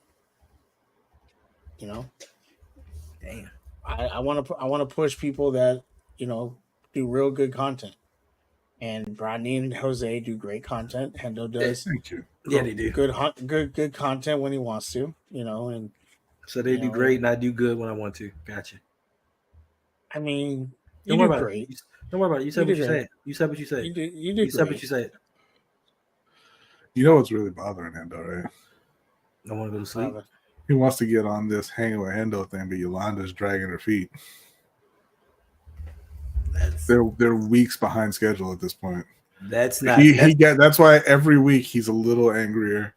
Damn. I want to push people that do real good content. And Rodney and Jose do great content. Hendo does. Thank you. Yeah, they do. Good content when he wants to. And so they do great, and I do good when I want to. Gotcha. I mean, Don't you worry do about great. it. Don't worry about it. You said You what do you great. said. You said what you said. You do You said what great. you said. You know what's really bothering Hendo, right? I want to go to sleep. He wants to get on this hanging with Hendo thing, but Yolanda's dragging her feet. They're weeks behind schedule at this point. That's not. That's why every week he's a little angrier,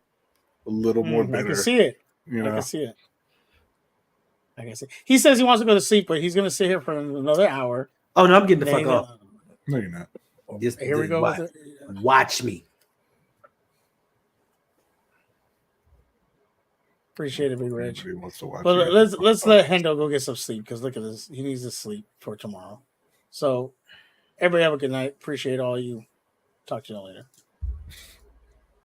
a little more bitter. I can see it. You know? I can see it. He says he wants to go to sleep, but he's going to sit here for another hour. Oh no, I'm getting the fuck off. No, you're not. Here we go. Watch me. Appreciate it, Big Rich. Nobody wants to watch But you. let's let Hendo go get some sleep because look at this. He needs to sleep for tomorrow. So everybody have a good night. Appreciate all you. Talk to you later.